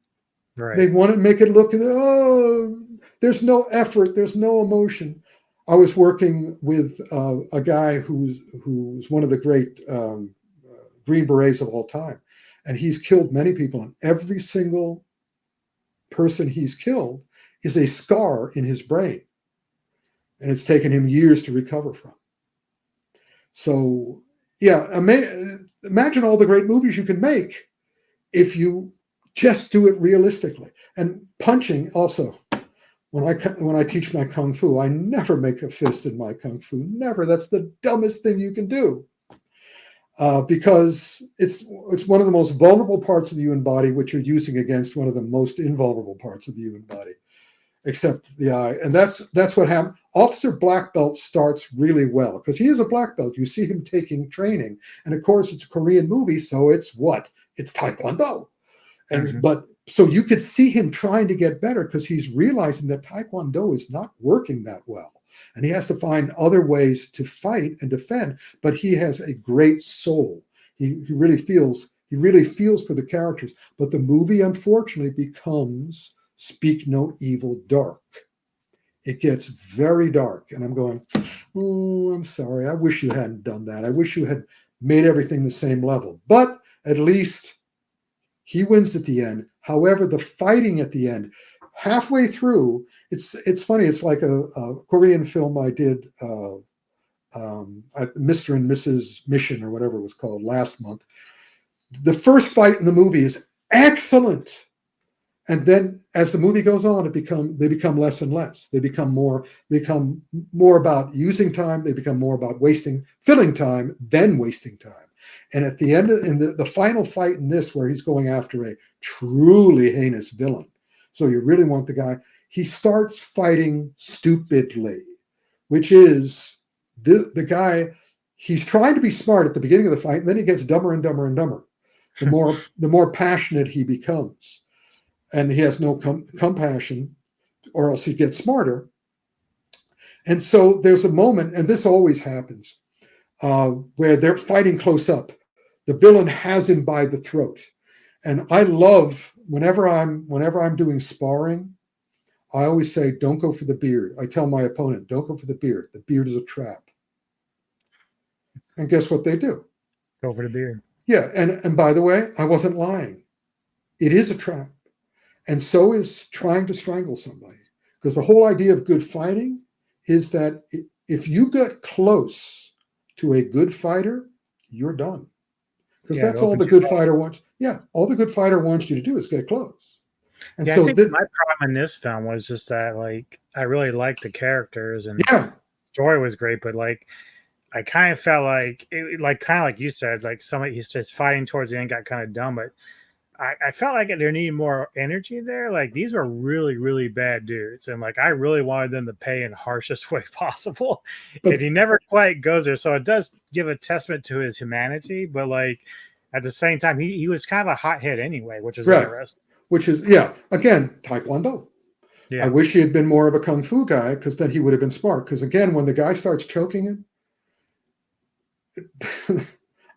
Right. They want to make it look, oh, there's no effort, there's no emotion. I was working with a guy who's one of the great Green Berets of all time. And he's killed many people. And every single person he's killed is a scar in his brain. And it's taken him years to recover from. So, yeah, imagine all the great movies you can make if you just do it realistically. And punching also. When I teach my Kung Fu, I never make a fist in my Kung Fu. Never. That's the dumbest thing you can do. Because it's one of the most vulnerable parts of the human body, which you're using against one of the most invulnerable parts of the human body, except the eye. And that's what happened. Officer Black Belt starts really well because he is a black belt. You see him taking training, and of course it's a Korean movie, so it's what? It's Taekwondo, and but so you could see him trying to get better because he's realizing that Taekwondo is not working that well. And he has to find other ways to fight and defend, but he has a great soul. He really feels for the characters. But the movie, unfortunately, becomes Speak No Evil dark. It gets very dark. And I'm going, oh, I'm sorry. I wish you hadn't done that. I wish you had made everything the same level. But at least he wins at the end. However, the fighting at the end, halfway through, it's funny. It's like a Korean film I did, Mr. and Mrs. Mission or whatever it was called last month. The first fight in the movie is excellent, and then as the movie goes on, they become less and less. They become more about using time. They become more about filling time, then wasting time. And at the end, in the final fight in this, where he's going after a truly heinous villain, so you really want the guy, he starts fighting stupidly, which is the guy, he's trying to be smart at the beginning of the fight, and then he gets dumber and dumber and dumber. The more passionate he becomes. And he has no compassion, or else he gets smarter. And so there's a moment, and this always happens, where they're fighting close up. The villain has him by the throat. And I love, whenever I'm doing sparring, I always say, don't go for the beard. I tell my opponent, don't go for the beard. The beard is a trap. And guess what they do? Go for the beard. Yeah, and by the way, I wasn't lying. It is a trap. And so is trying to strangle somebody. Because the whole idea of good fighting is that if you get close to a good fighter, you're done. Because that's all the good fighter wants. Yeah, all the good fighter wants you to do is get close. And yeah, so I think my problem in this film was just that, like, I really liked the characters and the story was great, but like, I kind of felt like it, kind of like you said, like he's just fighting towards the end got kind of dumb, but I felt like there needed more energy there. Like, these were really, really bad dudes, and like I really wanted them to pay in the harshest way possible. And he never quite goes there, so it does give a testament to his humanity. But like at the same time, he was kind of a hothead anyway, which is interesting. Which is again, Taekwondo. Yeah. I wish he had been more of a kung fu guy, because then he would have been smart. Because again, when the guy starts choking him,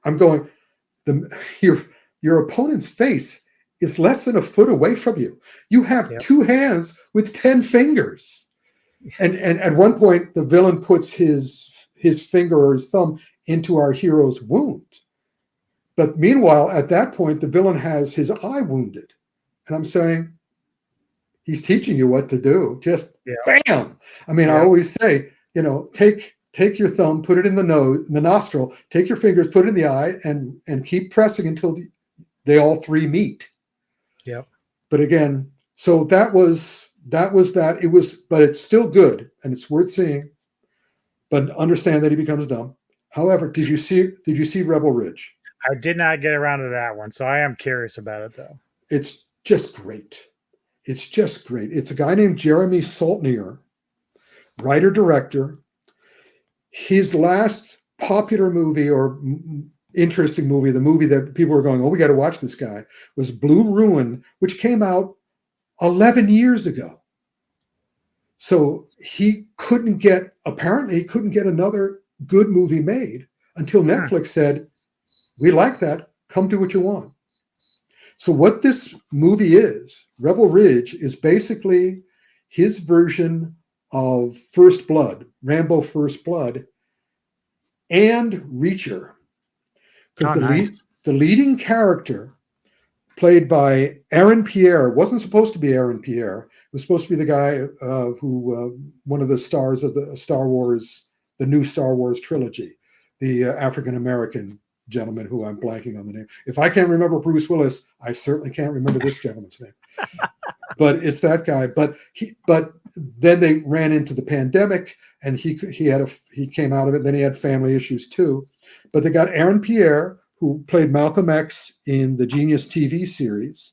I'm going, your opponent's face is less than a foot away from you. You have two hands with 10 fingers. And at one point, the villain puts his finger or his thumb into our hero's wound. But meanwhile, at that point, the villain has his eye wounded. And I'm saying, he's teaching you what to do. Just bam. I mean, I always say, take take your thumb, put it in the nose, in the nostril, take your fingers, put it in the eye, and keep pressing until they all three meet. Yep. But again, so that was that. It was, but it's still good and it's worth seeing. But understand that he becomes dumb. However, did you see Rebel Ridge? I did not get around to that one, so I am curious about it though. It's just great. It's just great. It's a guy named Jeremy Saltner, writer director. His last popular movie or interesting movie, the movie that people were going, "Oh, we got to watch this guy," was Blue Ruin, which came out 11 years ago. So apparently he couldn't get another good movie made until Netflix said, "We like that. Come do what you want." So what this movie is, Rebel Ridge, is basically his version of First Blood, Rambo First Blood, and Reacher. Because the leading character, played by Aaron Pierre, wasn't supposed to be Aaron Pierre. It was supposed to be the guy who one of the stars of the Star Wars, the new Star Wars trilogy, the African-American gentleman who I'm blanking on the name. If I can't remember Bruce Willis, I certainly can't remember this gentleman's name. But it's that guy. But then they ran into the pandemic, and he came out of it. Then he had family issues too. But they got Aaron Pierre, who played Malcolm X in the Genius TV series.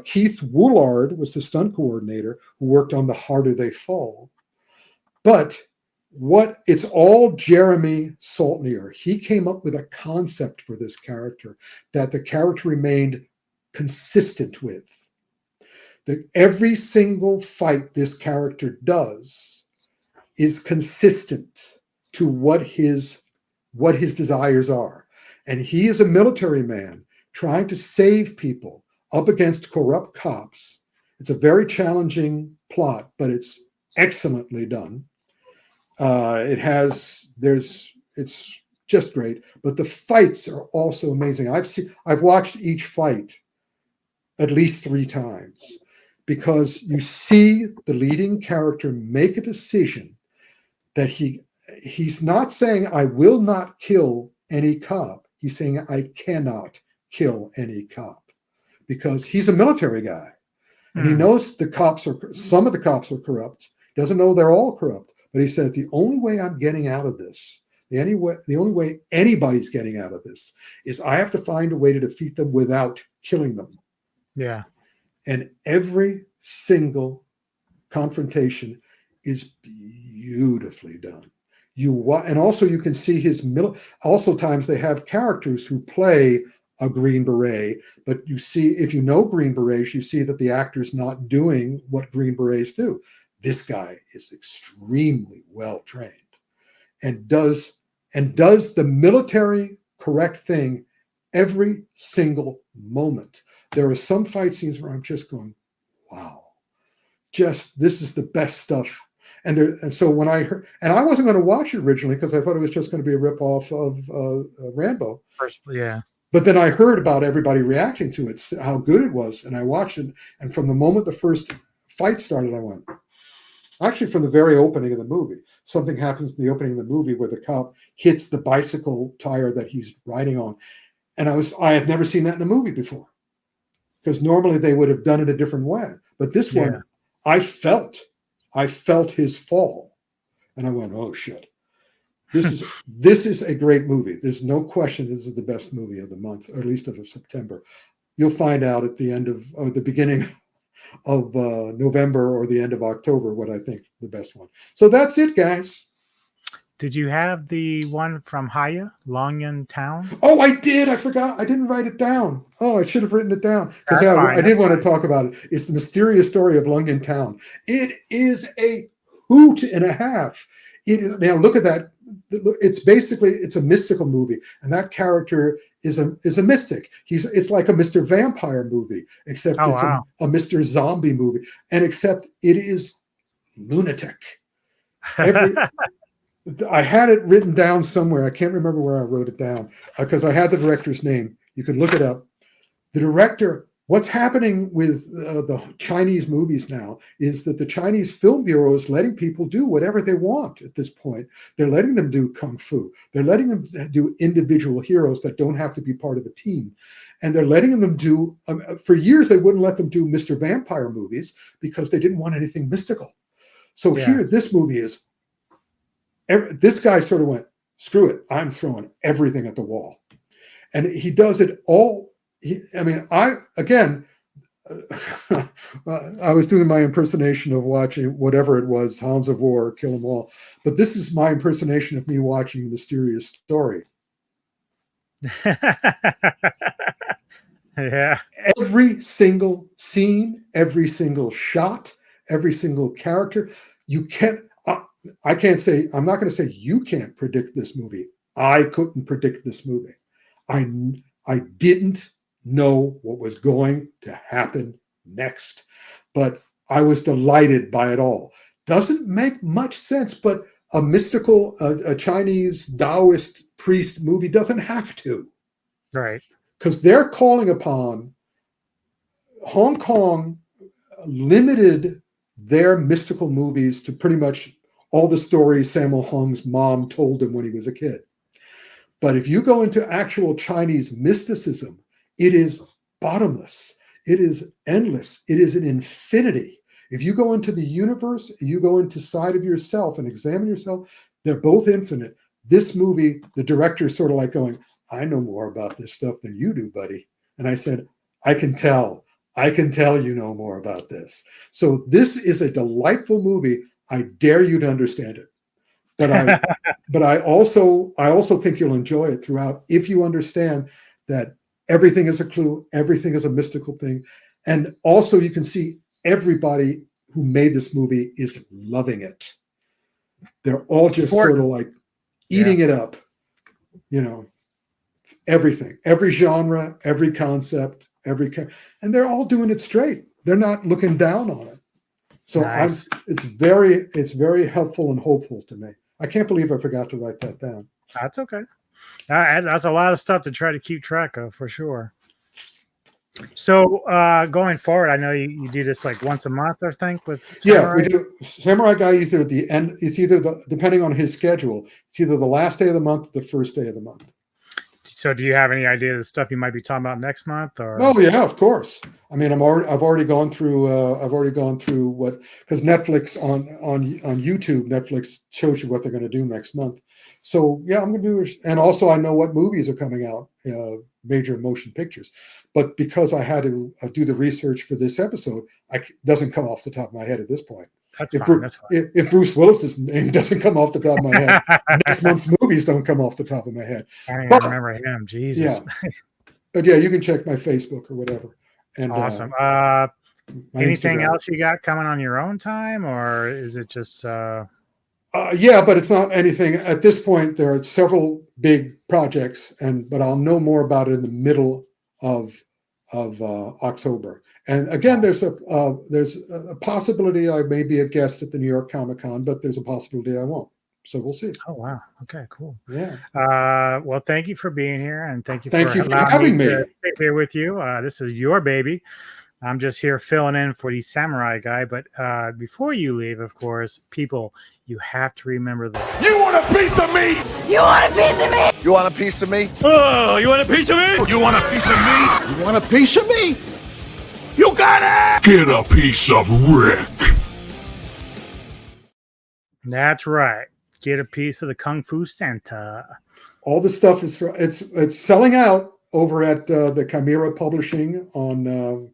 Keith Woolard was the stunt coordinator who worked on The Harder They Fall. But it's all Jeremy Saltner. He came up with a concept for this character that the character remained consistent with. That every single fight this character does is consistent to what his desires are. And he is a military man trying to save people up against corrupt cops. It's a very challenging plot, but it's excellently done. It's just great, but the fights are also amazing. I've watched each fight at least 3 times because you see the leading character make a decision that he's not saying, "I will not kill any cop." He's saying, "I cannot kill any cop," because he's a military guy and he knows some of the cops are corrupt. He doesn't know they're all corrupt. But he says, the only way I'm getting out of this, the only way anybody's getting out of this is I have to find a way to defeat them without killing them. Yeah. And every single confrontation is beautifully done. And also you can see also times they have characters who play a Green Beret, but you see, if you know Green Berets, you see that the actor's not doing what Green Berets do. This guy is extremely well trained and does the military correct thing every single moment. There are some fight scenes where I'm just going, wow, this is the best stuff. And so when I heard, and I wasn't going to watch it originally because I thought it was just going to be a ripoff of Rambo. Yeah. But then I heard about everybody reacting to it, how good it was, and I watched it. And from the moment the first fight started, I went. Actually, from the very opening of the movie, something happens in the opening of the movie where the cop hits the bicycle tire that he's riding on. And I had never seen that in a movie before because normally they would have done it a different way. But this one, I felt his fall and I went, oh shit, this is a great movie. There's no question this is the best movie of the month, or at least of September. You'll find out at the end of the beginning of November or the end of October what I think the best one. So that's it, guys. Did you have the one from Haya, Longyun Town? Oh, I did. I forgot. I didn't write it down. Oh, I should have written it down because I did want to talk about it. It's the mysterious story of Longyun Town. It is a hoot and a half. Now look at that. It's a mystical movie, and that character is a mystic. It's like a Mr. Vampire movie, except a Mr. Zombie movie, and except it is lunatic. I had it written down somewhere. I can't remember where I wrote it down because I had the director's name. You can look it up. The director what's happening with the Chinese movies now is that the Chinese Film Bureau is letting people do whatever they want at this point. They're letting them do kung fu. They're letting them do individual heroes that don't have to be part of a team. And they're letting them do, for years, they wouldn't let them do Mr. Vampire movies because they didn't want anything mystical. So here, this movie is, this guy sort of went, screw it, I'm throwing everything at the wall. And he does it all. I was doing my impersonation of watching whatever it was, Hounds of War, Kill 'Em All. But this is my impersonation of me watching Mysterious Story. Yeah. Every single scene, every single shot, every single character. You can't, I can't say, I'm not going to say you can't predict this movie. I couldn't predict this movie. I didn't know what was going to happen next, but I was delighted by it all. Doesn't make much sense, but a mystical, a Chinese Taoist priest movie doesn't have to. Right. Because they're calling upon, Hong Kong limited their mystical movies to pretty much all the stories Sammo Hung's mom told him when he was a kid. But if you go into actual Chinese mysticism, it is bottomless. It is endless. It is an infinity. If you go into the universe, you go into side of yourself and examine yourself, they're both infinite. This movie, the director is sort of like going, I know more about this stuff than you do, buddy. And I said, I can tell you know more about this. So this is a delightful movie. I dare you to understand it. But I also think you'll enjoy it throughout if you understand that everything is a clue, everything is a mystical thing. And also you can see everybody who made this movie is loving it. They're all just sort of like eating it up, everything, every genre, every concept, and they're all doing it straight. They're not looking down on it. So nice. It's very helpful and hopeful to me. I can't believe I forgot to write that down. That's okay. That's a lot of stuff to try to keep track of for sure. So going forward, I know you do this like once a month, I think, with Samurai. Yeah, we do. Samurai Guy either at the end. It's either depending on his schedule. It's either the last day of the month, or the first day of the month. So, do you have any idea of the stuff you might be talking about next month? Or oh yeah, of course. I mean, I've already gone through what, because Netflix on YouTube, Netflix shows you what they're going to do next month. So yeah, I'm going to do it. And also I know what movies are coming out, major motion pictures. But because I had to do the research for this episode, it doesn't come off the top of my head at this point. That's fine. If Bruce Willis's name doesn't come off the top of my head, next month's movies don't come off the top of my head. I don't even remember him. Jesus. Yeah. But yeah, you can check my Facebook or whatever. And awesome. Anything else you got coming on your own time, or is it just? Yeah, but it's not anything at this point. There are several big projects, but I'll know more about it in the middle of October. And again, there's a possibility I may be a guest at the New York Comic Con, but there's a possibility I won't. So we'll see. Oh wow! Okay, cool. Yeah. Well, thank you for being here, and thank you for having me. To sit here with you. This is your baby. I'm just here filling in for the Samurai Guy. But before you leave, of course, people, you have to remember that. You want a piece of me? You want a piece of me? You want a piece of me? Oh, you want a piece of me? You want a piece of me? You want a piece of me? You got it! Get a piece of Rick. That's right. Get a piece of the Kung Fu Santa. All the stuff is it's selling out over at the Chimera Publishing on.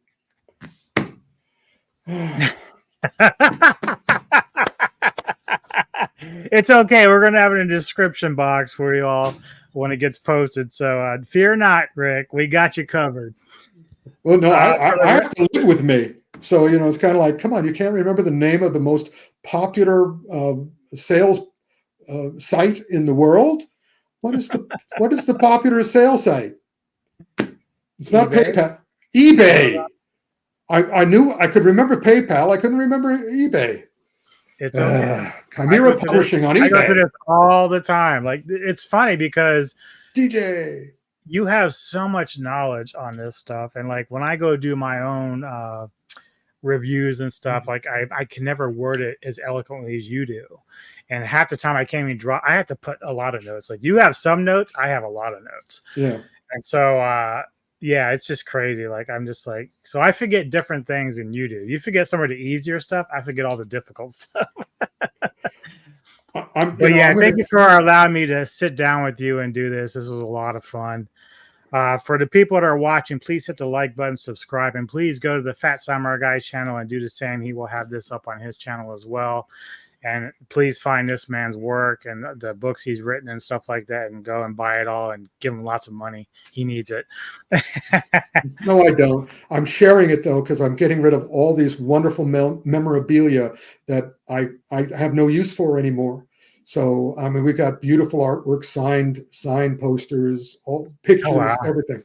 It's okay. We're going to have it in the description box for you all when it gets posted. So fear not, Rick. We got you covered. Well, no, I have to live with me. So, it's kind of like, come on, you can't remember the name of the most popular sales site in the world? What is the popular sales site? It's not PayPal. eBay. I knew I could remember PayPal. I couldn't remember eBay. It's okay. Chimera Publishing on eBay. I go through this all the time. Like, it's funny because DJ. you have so much knowledge on this stuff, and like when I go do my own reviews and stuff, like I can never word it as eloquently as you do, and half the time I can't even draw. I have to put a lot of notes. Like you have some notes, I have a lot of notes. Yeah. And so yeah, it's just crazy. Like I'm just like, so I forget different things than you do. You forget some of the easier stuff, I forget all the difficult stuff. But yeah, thank you for allowing me to sit down with you and do this. This was a lot of fun. For the people that are watching, please hit the like button, subscribe, and please go to the Fat Samurai Guy's channel and do the same. He will have this up on his channel as well. And please find this man's work and the books he's written and stuff like that, and go and buy it all and give him lots of money. He needs it. No, I don't. I'm sharing it though, because I'm getting rid of all these wonderful memorabilia that I have no use for anymore. So I mean, we got beautiful artwork, signed posters, all pictures, everything.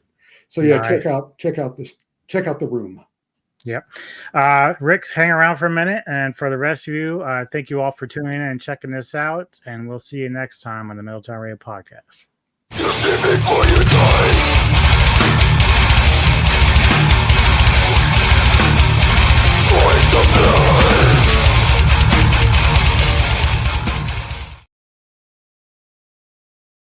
So yeah, nice. check out the room. Yep. Rick, hang around for a minute, and for the rest of you, thank you all for tuning in and checking this out, and we'll see you next time on the Middletown Radio Podcast.